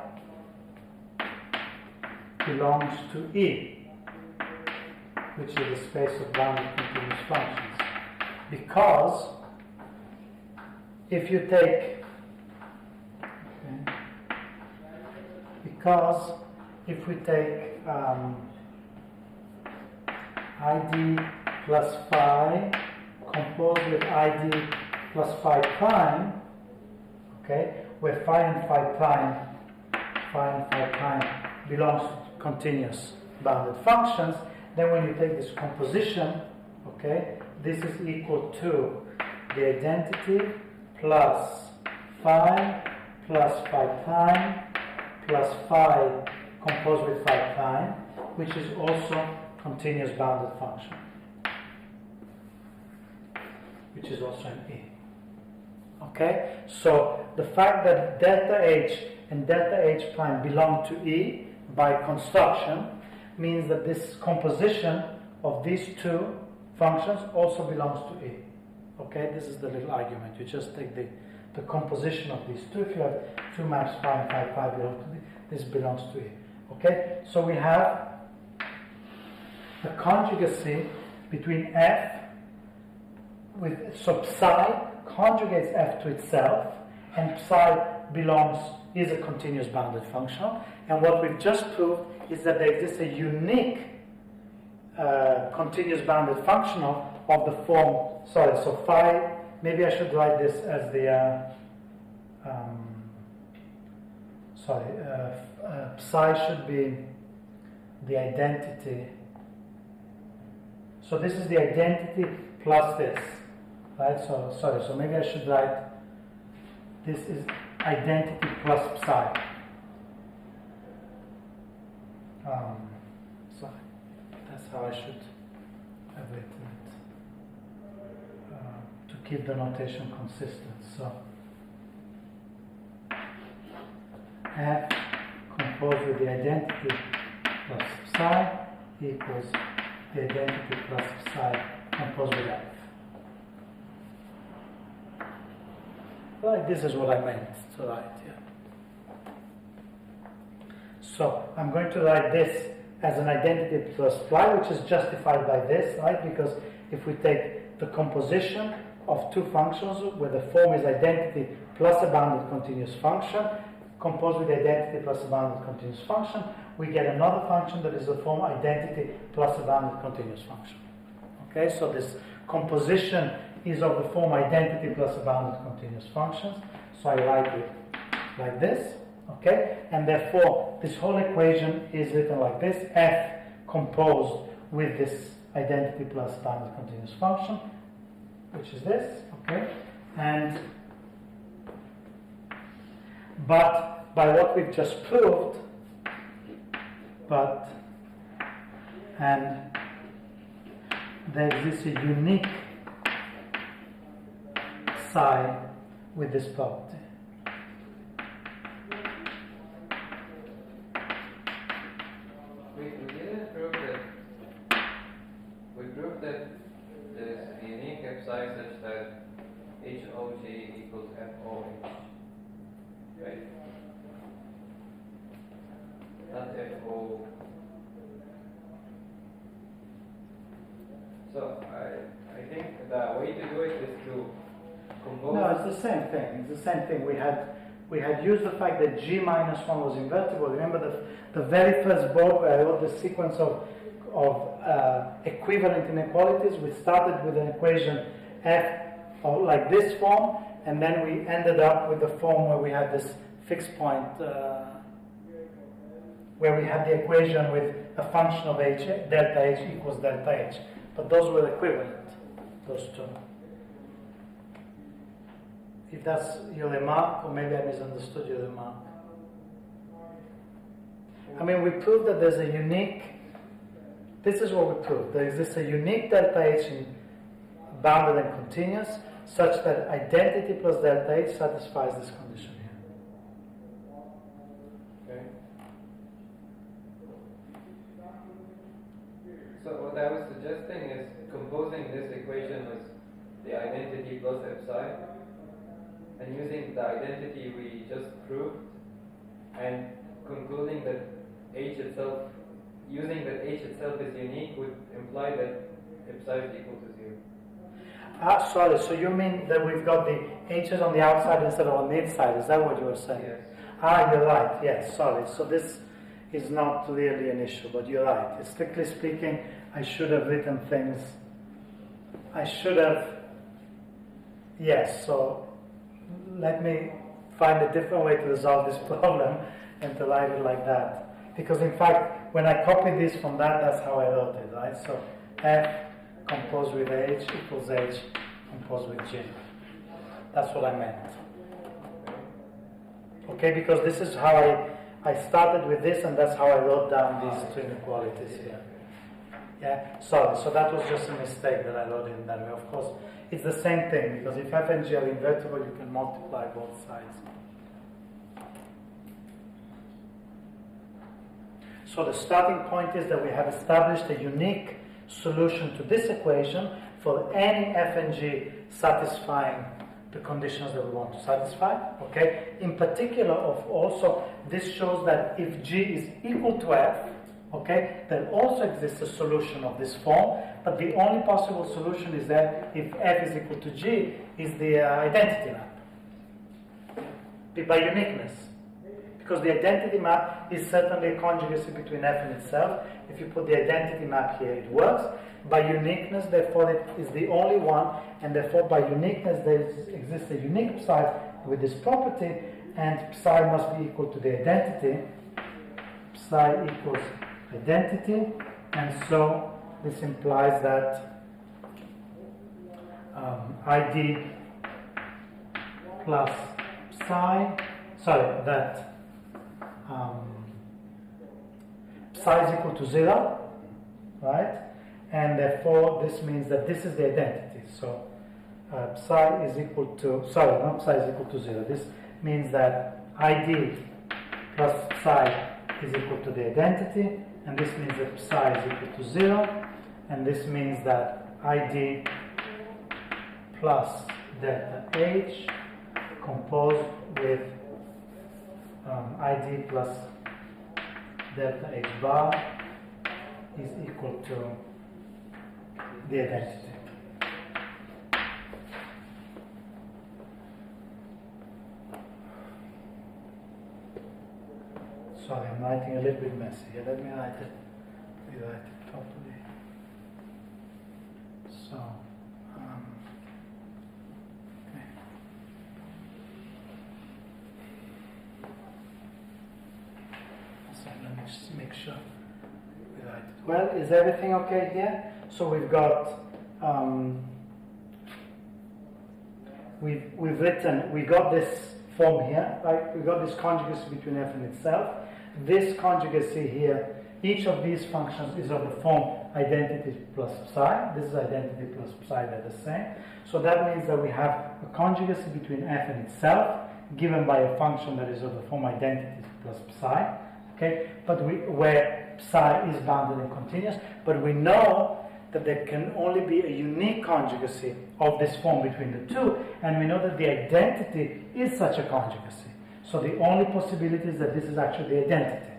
belongs to E, which is the space of bounded continuous functions, because if you take if we take ID plus phi composed with ID plus phi prime, okay, where phi and phi prime belongs to continuous bounded functions, then when you take this composition, okay, this is equal to the identity plus phi plus phi prime plus phi composed with phi prime, which is also continuous bounded function, which is also an E. Okay, so the fact that delta H and delta H prime belong to E by construction means that this composition of these two functions also belongs to E. Okay, this is the little argument. You just take the composition of these two. If you have two maps phi and phi belong to E, this belongs to E. Okay, so we have a conjugacy between F with psi conjugates F to itself, and psi is a continuous bounded function. And what we've just proved is that there exists a unique continuous bounded functional of the form. So phi. Maybe I should write this as the psi should be the identity. So this is the identity plus this, right? So maybe I should write this is identity plus psi. So that's how I should have written it to keep the notation consistent. So F composed with the identity plus psi equals the identity plus psi composed with F. Right, this is what I meant to write here. So I'm going to write this as an identity plus phi, which is justified by this, right? Because if we take the composition of two functions where the form is identity plus a bounded continuous function, composed with identity plus a bounded continuous function, we get another function that is the form identity plus a bounded continuous function. Okay, so this composition is of the form identity plus a bounded continuous functions. So I write it like this, okay? And therefore, this whole equation is written like this: F composed with this identity plus bounded continuous function, which is this, okay? But by what we've just proved, there exists a unique psi with this property. We didn't prove that. We proved that there's a unique psi such that HOG equals FOH, right? Not FO. So I think the way to do it is to compose. No, it's the same thing. It's the same thing. We had used the fact that G minus 1 was invertible. Remember the very first book where I wrote the sequence of equivalent inequalities. We started with an equation F like this form, and then we ended up with the form where we had this fixed point, where we had the equation with a function of H, delta H equals delta H. But those were equivalent, those two. If that's your remark, or maybe I misunderstood your remark. I mean, we proved that there's a unique, this is what we proved. There exists a unique delta H in bounded and continuous, such that identity plus delta H satisfies this condition here. Okay. So what I was suggesting is composing this equation with the identity plus psi, and using the identity we just proved, and concluding that H itself, using that H itself is unique would imply that psi is equal to 0. Sorry, so you mean that we've got the H's on the outside instead of on the inside? Is that what you were saying? Yes. You're right, yes, sorry. So this is not really an issue, but you're right. Strictly speaking, I should have written things. Yes, so let me find a different way to resolve this problem and to write it like that. because in fact, when I copy this from that, that's how I wrote it, right? So F composed with H equals H composed with G. That's what I meant. Okay, because this is how I started with this, and that's how I wrote down these two inequalities here. Yeah, sorry, so that was just a mistake that I wrote in that way. Of course, it's the same thing, because if F and G are invertible, you can multiply both sides. So the starting point is that we have established a unique solution to this equation for any F and G satisfying the conditions that we want to satisfy. Okay. In particular, also this shows that if G is equal to F, okay, then also exists a solution of this form. But the only possible solution is that if F is equal to G is the identity map by uniqueness. Because the identity map is certainly a conjugacy between F and itself. If you put the identity map here, it works. By uniqueness, therefore, it is the only one, and therefore, by uniqueness, there exists a unique psi with this property, and psi must be equal to the identity. Psi equals identity, and so this implies that ID plus psi, that psi is equal to 0, right? And therefore, this means that this is the identity. So psi is equal to, not psi is equal to 0. This means that ID plus psi is equal to the identity, and this means that psi is equal to 0, and this means that ID plus delta H composed with ID plus delta H bar is equal to the identity. Sorry, I'm writing a little bit messy here. Let me rewrite it properly. So, okay. So let me just make sure we write it well. Is everything okay here? So we've got we got this form here, right? We got this conjugacy between F and itself. This conjugacy here, each of these functions is of the form identity plus psi. This is identity plus psi, they're the same. So that means that we have a conjugacy between F and itself, given by a function that is of the form identity plus psi. Okay, but where psi is bounded and continuous, but we know that there can only be a unique conjugacy of this form between the two, and we know that the identity is such a conjugacy. So the only possibility is that this is actually the identity,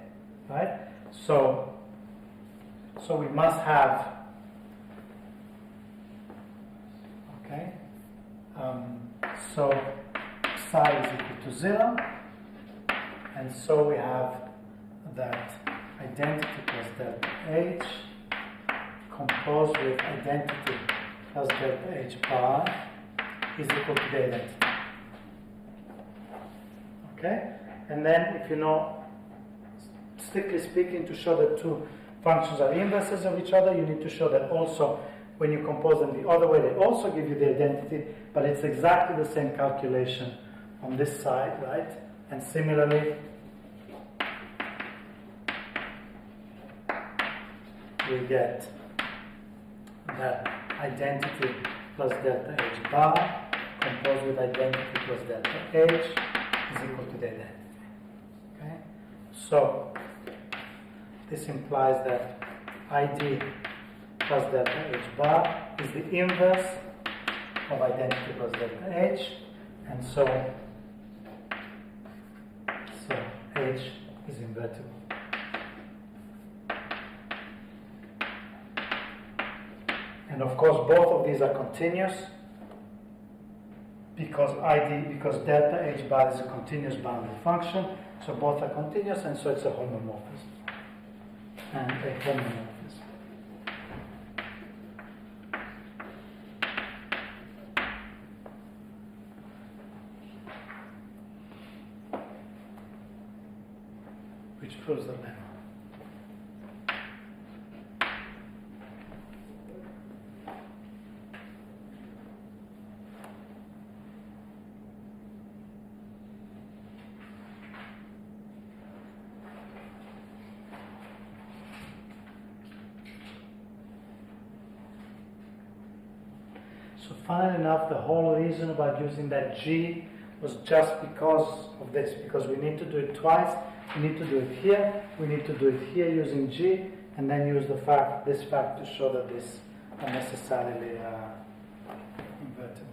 right? So we must have, okay, so psi is equal to 0, and so we have that identity plus delta H composed with identity plus delta H bar is equal to the identity. Okay? And then if you know, strictly speaking, to show that two functions are inverses of each other, you need to show that also when you compose them the other way, they also give you the identity, but it's exactly the same calculation on this side, right? And similarly, we get that identity plus delta H bar composed with identity plus delta H is equal to the identity. Okay? So this implies that ID plus delta H bar is the inverse of identity plus delta H, and so H is invertible. And of course, both of these are continuous because delta H bar is a continuous bounded function, so both are continuous, and so it's a homomorphism. And a homomorphism. Which proves the lemma. So funnily enough, the whole reason about using that G was just because of this, because we need to do it twice. We need to do it here, we need to do it here using G, and then use the fact, this fact to show that this are necessarily invertible.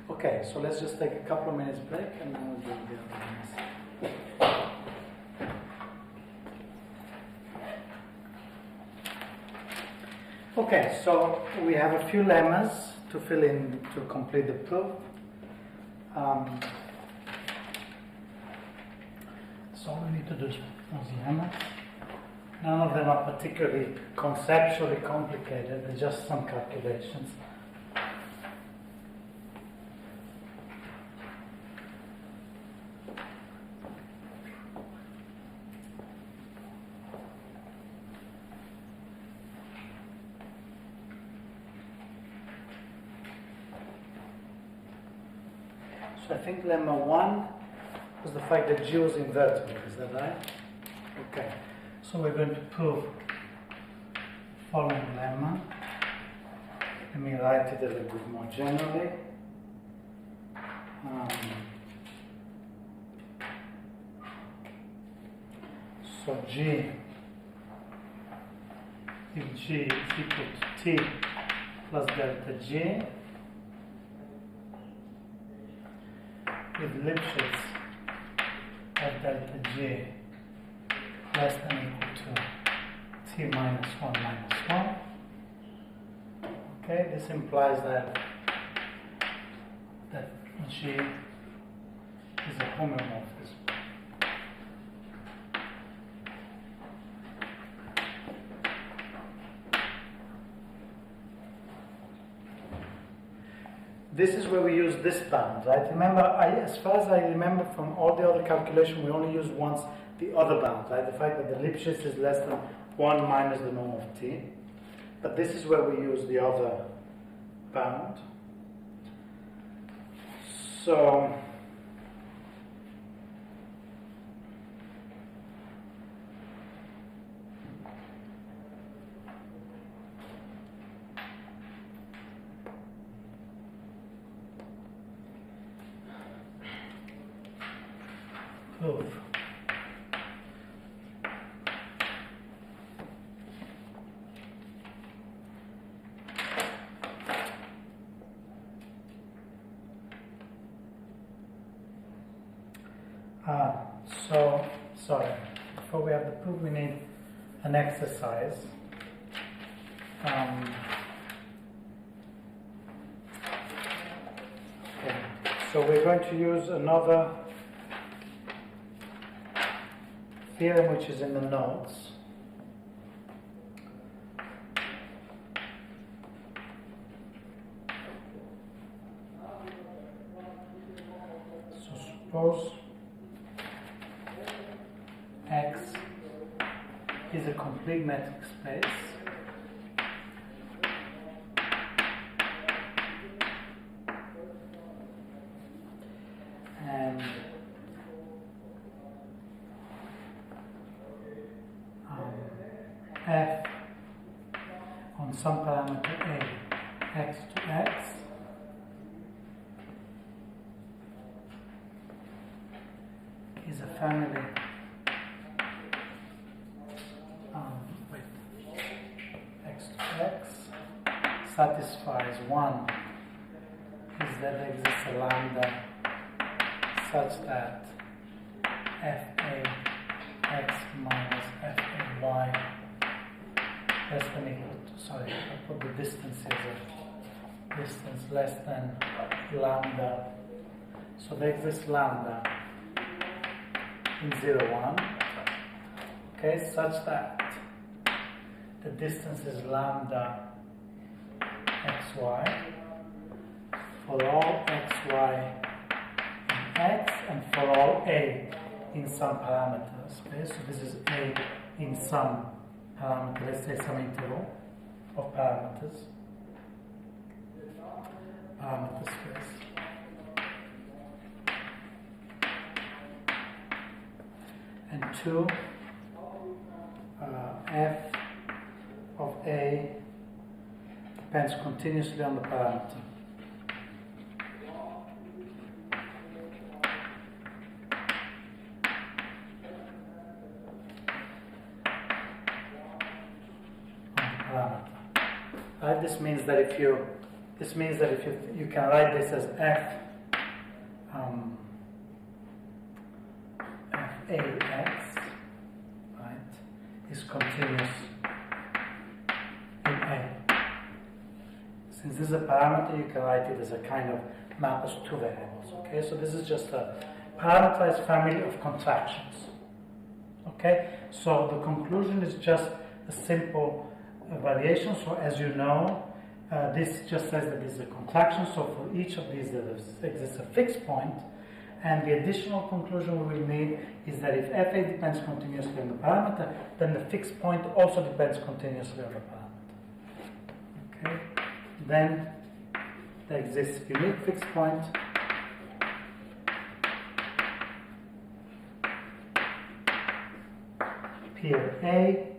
Okay, so let's just take a couple of minutes break and then we'll do the other ones. Okay, so we have a few lemmas to fill in to complete the proof. So all we need to do is those lemmas. None of them are particularly conceptually complicated, they're just some calculations. So I think lemma 1 was the fact that G was invertible, is that right? Okay, so we're going to prove following lemma. Let me write it a little bit more generally. So G, if G is equal to T plus delta G, with Lipschitz of delta G less than equal to T minus 1 minus 1. Okay, this implies that G is a homomorphism. This is where we use this bound, right? Remember, as far as I remember from all the other calculations, we only use once the other bound, right? The fact that the Lipschitz is less than 1 minus the norm of t. But this is where we use the other bound. So, proof. So, sorry, before we have the proof, we need an exercise. Okay. So we're going to use another theorem which is in the notes. So suppose X is a complete metric space and F on some parameter A, X to X, is a family X to X satisfies 1 is that there exists a lambda such that Fa X minus Fa Y less than equal to, sorry, I put the distance as a distance less than lambda. So there exists lambda in 0, 1, okay, such that the distance is lambda xy for all xy in X and for all A in some parameter space. So this is A in some parameter, let's say some interval of parameter space. And 2 f of a depends continuously on the parameter. Right? This means that if you can write this as f f(a)x, right, is continuous in A. Since this is a parameter, you can write it as a kind of map as two variables. Okay, so this is just a parameterized family of contractions. Okay, so the conclusion is just a simple variation. So as you know, this just says that this is a contraction. So for each of these, there exists a fixed point. And the additional conclusion we will need is that if fa depends continuously on the parameter, then the fixed point also depends continuously on the parameter. Okay. Then there exists a unique fixed point. P of A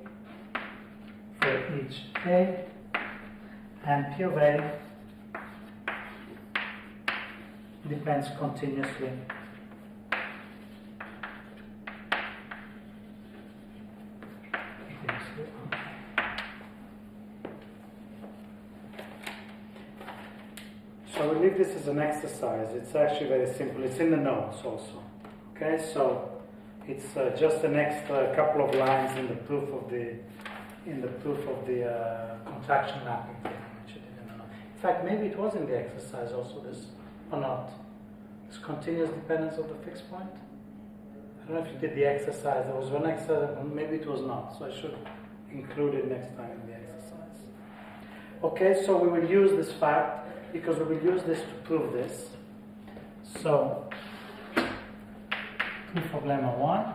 for each A, and P of A depends continuously on A. So we leave this as an exercise. It's actually very simple. It's in the notes also. Okay, so it's just the next couple of lines in the proof of the contraction mapping thing I mentioned in the note. In fact, maybe it was in the exercise also. This or not? This continuous dependence of the fixed point. I don't know if you did the exercise. There was one exercise, maybe it was not. So I should include it next time in the exercise. Okay, so we will use this fact because we will use this to prove this. So, proof of lemma 1.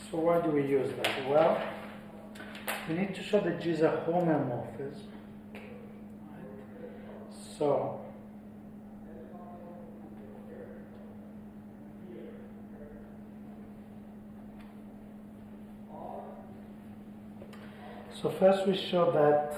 So why do we use that? Well, we need to show that G is a homeomorphism. So first we show that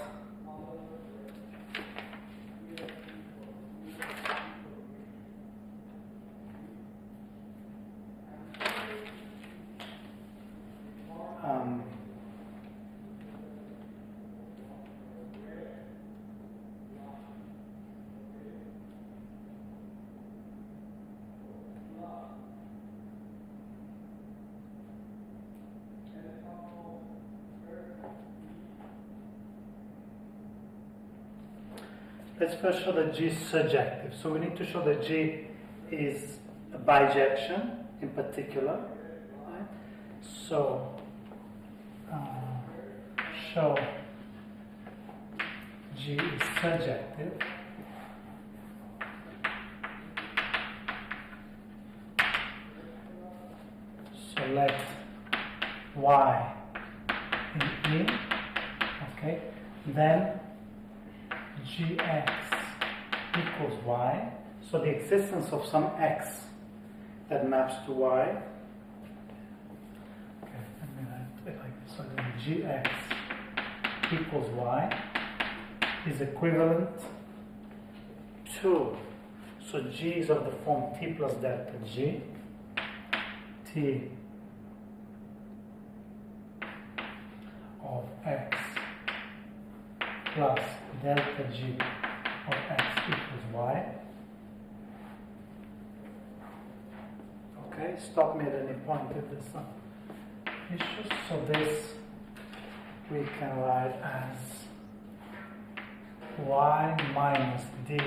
let's first show that G is surjective. So we need to show that G is a bijection in particular. Right? So show G is surjective. So let Y in E. Okay. Then Gx equals y, so the existence of some x that maps to y. Okay, let me write it like this. So then Gx equals y is equivalent to, so G is of the form T plus delta G, T of x plus delta G of x equals y. Okay, stop me at any point if there's some issues. So this we can write as y minus d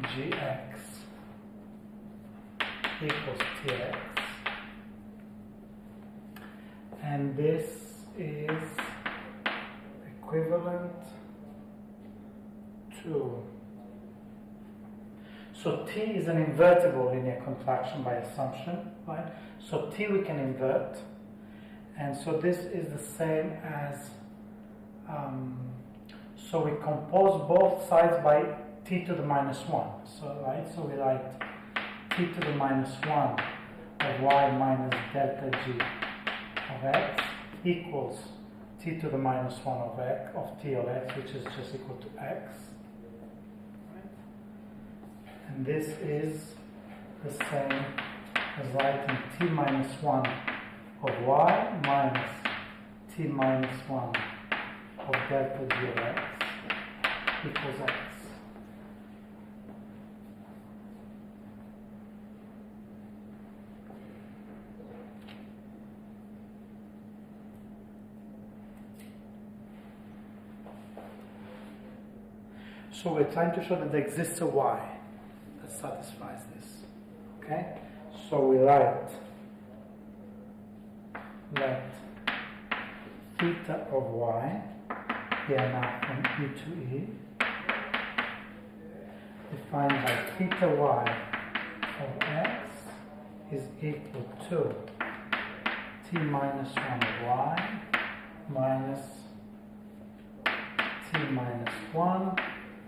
gx equals tx. And this is equivalent to, so T is an invertible linear contraction by assumption, right? So T we can invert, and so this is the same as, so we compose both sides by t to the minus 1. So, right, so we write t to the minus 1 of y minus delta g of x equals t to the minus 1 of x, of t of x, which is just equal to x. Right? And this is the same as writing t minus 1 of y minus t minus 1 of delta g of x equals x. So we're trying to show that there exists a y that satisfies this. Okay? So we write let theta of y, here now from e to e, defined by theta y of x is equal to t minus 1 of y minus t minus 1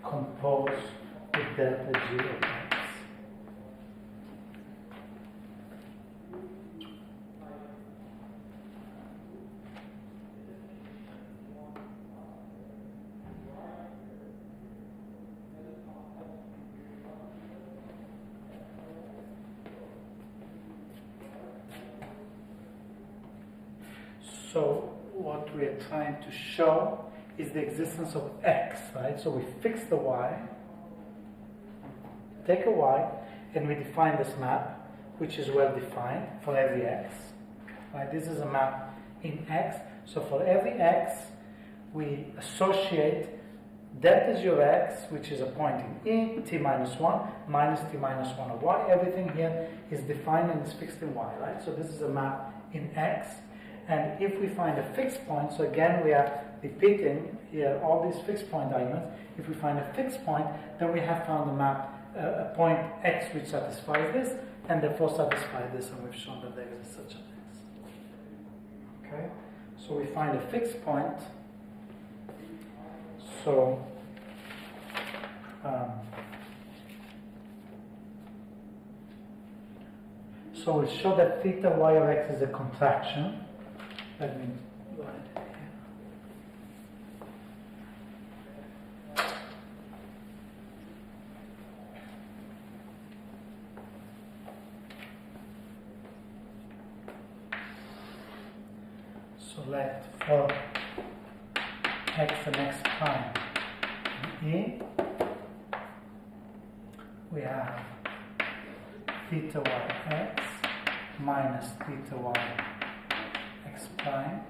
composed with delta g of x. So what we are trying to show is the existence of x, right? So we fix the y, take a y, and we define this map, which is well defined for every x. Right? This is a map in x. So for every x, we associate delta g of x, which is a point in e, t minus 1, minus t minus 1 of y. Everything here is defined and is fixed in y, right? So this is a map in x. And if we find a fixed point, so again we are repeating here all these fixed point arguments. If we find a fixed point, then we have found a map, a point x which satisfies this, and therefore satisfies this, and we've shown that there is such an x. Okay? So we find a fixed point. So so we show that theta y of x is a contraction. Let me write it here. So let for x and x prime in E, we have theta y x minus theta y x prime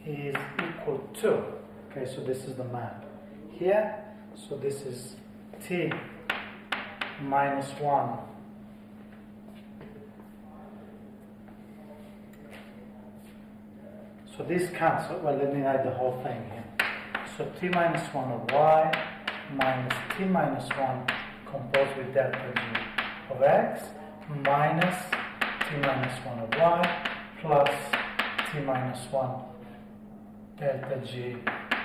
is equal to, okay, so this is the map here, so this is t minus 1 so this cancel, well let me write the whole thing here, so t minus 1 of y minus t minus 1 composed with delta g of x minus t minus 1 of y plus t minus 1 delta g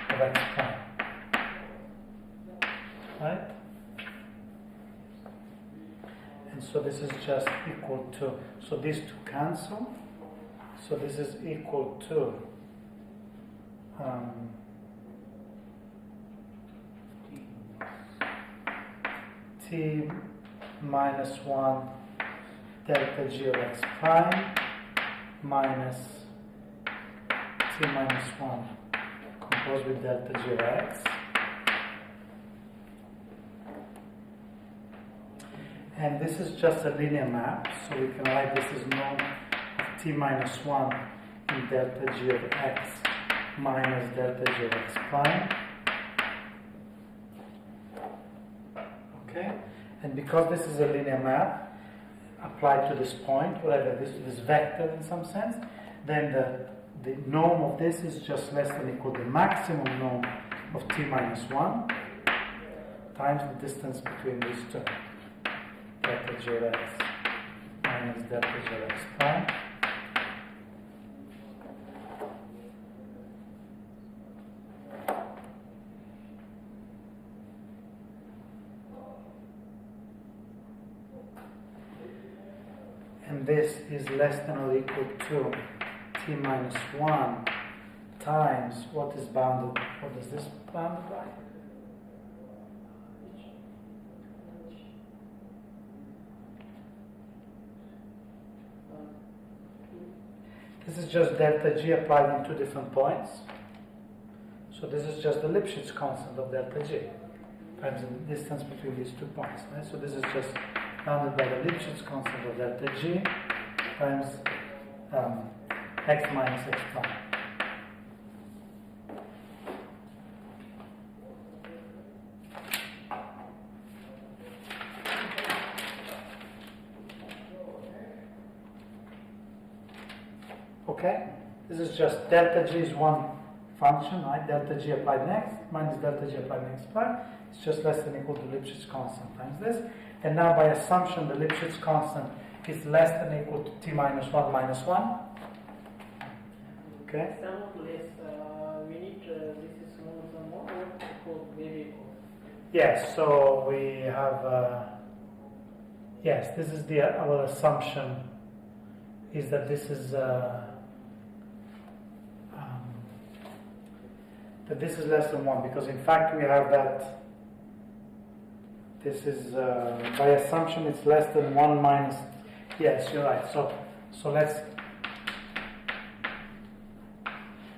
of x prime. Right? And so this is just equal to, so these two cancel, so this is equal to t minus 1 delta g of x prime minus t minus 1 composed with delta g of x, and this is just a linear map, so we can write this as norm of t minus 1 in delta g of x minus delta g of x prime. Okay, and because this is a linear map applied to this point, whatever this vector in some sense, then the norm of this is just less than or equal to the maximum norm of t minus 1 times the distance between these two, delta g of x minus delta g of x prime. when this is less than or equal to t minus 1 times what is bounded, what is this bounded by? This is just delta G applied in two different points. So this is just the Lipschitz constant of delta G times the distance between these 2 points. Right? So this is just bounded by the Lipschitz constant of delta G times x minus x prime. Okay, this is just delta G is one function, right? Delta G applied next minus delta G applied next prime. It's just less than or equal to Lipschitz constant times this. And now by assumption the Lipschitz constant is less than or equal to t minus 1 minus 1. Okay? Some of less, we need this is smaller than more or equal variable. Yes, so we have, yes, this is our assumption is that this is, that this is less than 1, because in fact we have that this is, by assumption it's less than 1 minus, yes, you're right, so let's,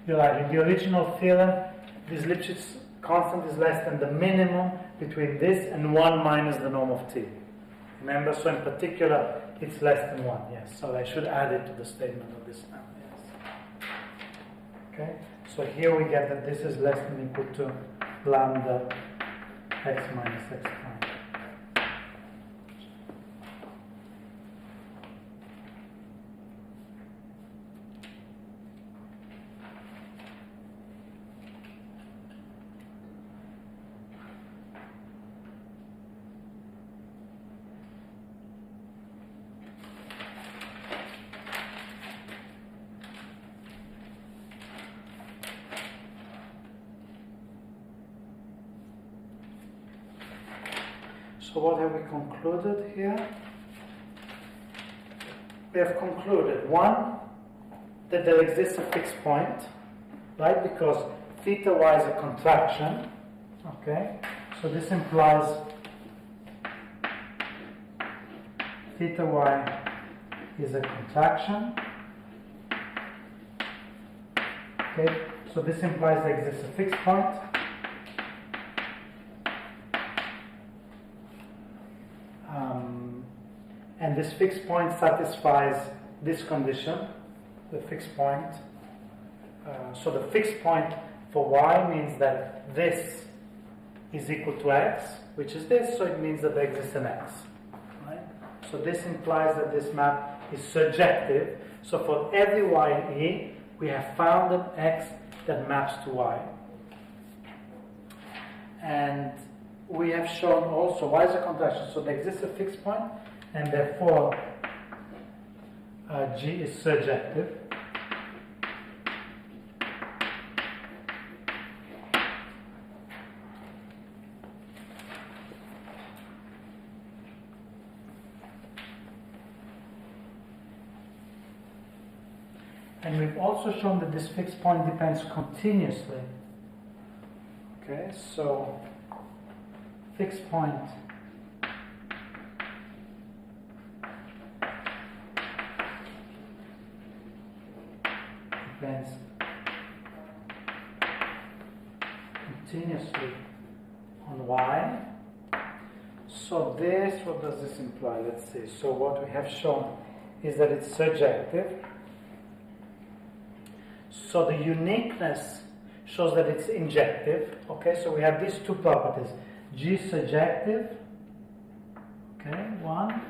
you're right, in the original theorem this Lipschitz constant is less than the minimum between this and 1 minus the norm of t. Remember, so in particular it's less than 1, yes, so I should add it to the statement of this now, yes. Okay, so here we get that this is less than or equal to lambda x minus x prime. So what have we concluded here? We have concluded, one, that there exists a fixed point, right? Because theta y is a contraction, okay? So this implies theta y is a contraction, okay? So this implies there exists a fixed point. And this fixed point satisfies this condition, the fixed point. So the fixed point for y means that this is equal to x, which is this, so it means that there exists an x. Right? So this implies that this map is surjective. So for every y in E, we have found an x that maps to y. And we have shown also y is a contraction, so there exists a fixed point, and therefore G is surjective. And we've also shown that this fixed point depends continuously. Okay, so fixed point depends continuously on y. So this, what does this imply? Let's see. So what we have shown is that it's surjective. So the uniqueness shows that it's injective. Okay, so we have these two properties. G surjective, okay, 1,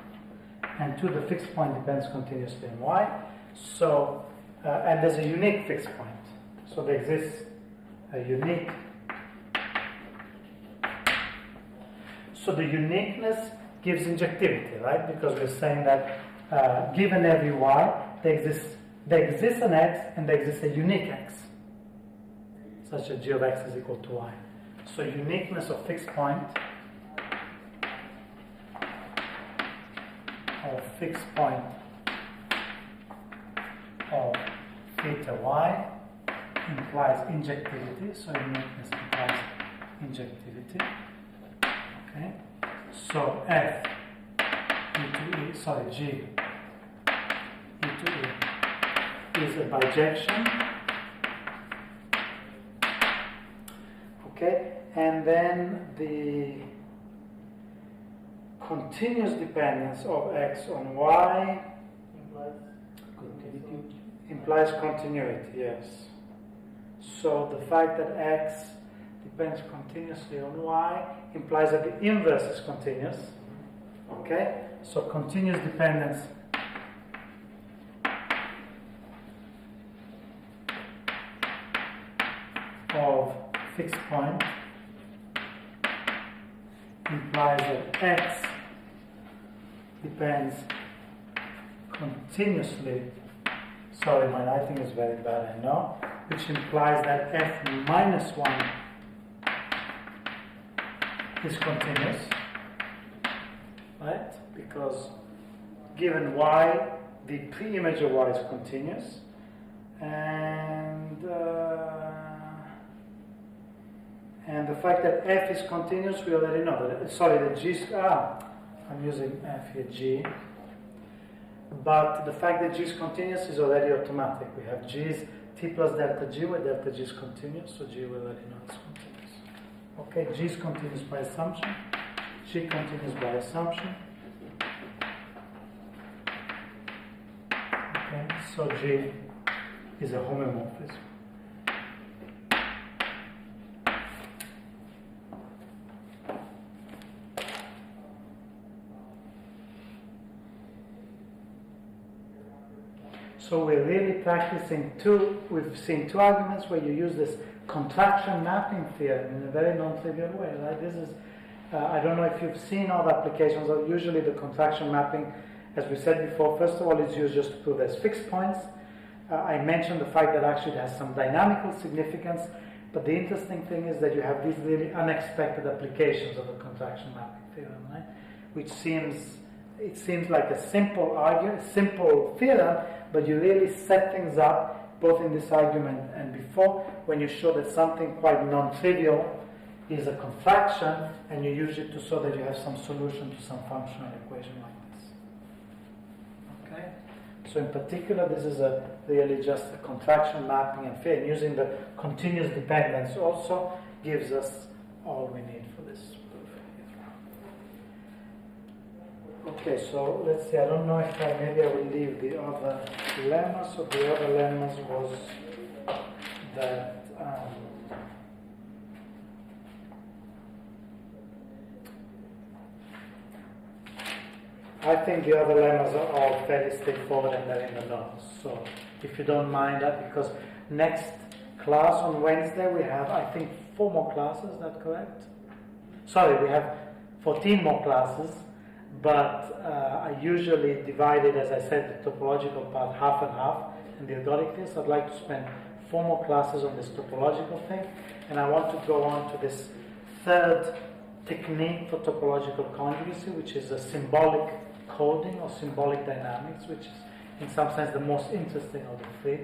and 2, the fixed point depends continuously on y. So, and there's a unique fixed point. So there exists a unique. So the uniqueness gives injectivity, right? Because we're saying that given every y, there exists an x and there exists a unique x, such that g of x is equal to y. So uniqueness of fixed point of theta y implies injectivity, so uniqueness implies injectivity. Okay, so F e to e, sorry, G e to e is a bijection. Okay, and then the continuous dependence of x on y implies continuity, yes. So the fact that x depends continuously on y implies that the inverse is continuous. Okay? So continuous dependence of fixed point implies that x depends continuously. Sorry, my writing is very bad, I know. Which implies that f minus 1 is continuous, right? Because given y, the pre-image of y is continuous, and the fact that f is continuous, we already know that. Sorry, the g. I'm using f here, g. But the fact that g is continuous is already automatic. We have g is t plus delta g, where delta g is continuous, so g we already know it's continuous. Okay, g is continuous by assumption, g continuous by assumption. Okay, so g is a homomorphism. So we're really practicing we've seen two arguments where you use this contraction mapping theorem in a very non-trivial way, right? This is, I don't know if you've seen all the applications, or usually the contraction mapping, as we said before, first of all, is used just to prove there's fixed points. I mentioned the fact that actually it has some dynamical significance, but the interesting thing is that you have these really unexpected applications of the contraction mapping theorem, right? Which seems like a simple theorem, but you really set things up both in this argument and before when you show that something quite non-trivial is a contraction, and you use it to show that you have some solution to some functional equation like this. Okay? So in particular, this is really just a contraction mapping and theorem. Using the continuous dependence also gives us all we need for this. Okay, so let's see, I don't know if maybe I will leave the other lemmas. So the other lemmas was that I think the other lemmas are all fairly straightforward and they're in the notes. So if you don't mind that, because next class on Wednesday we have, I think, 4 more classes, is that correct? Sorry, we have 14 more classes. But I usually divide it, as I said, the topological part half and half, and the ergodic thing. So I'd like to spend 4 more classes on this topological thing, and I want to go on to this third technique for topological conjugacy, which is a symbolic coding or symbolic dynamics, which is in some sense the most interesting of the 3.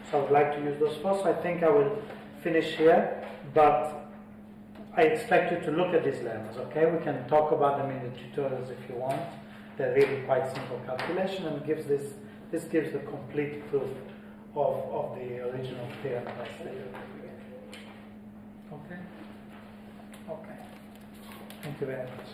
So I would like to use those 4. So I think I will finish here, but I expect you to look at these lemmas, okay? We can talk about them in the tutorials if you want. They're really quite simple calculation, and this gives the complete proof of the original theorem that I stated. Okay? Okay. Thank you very much.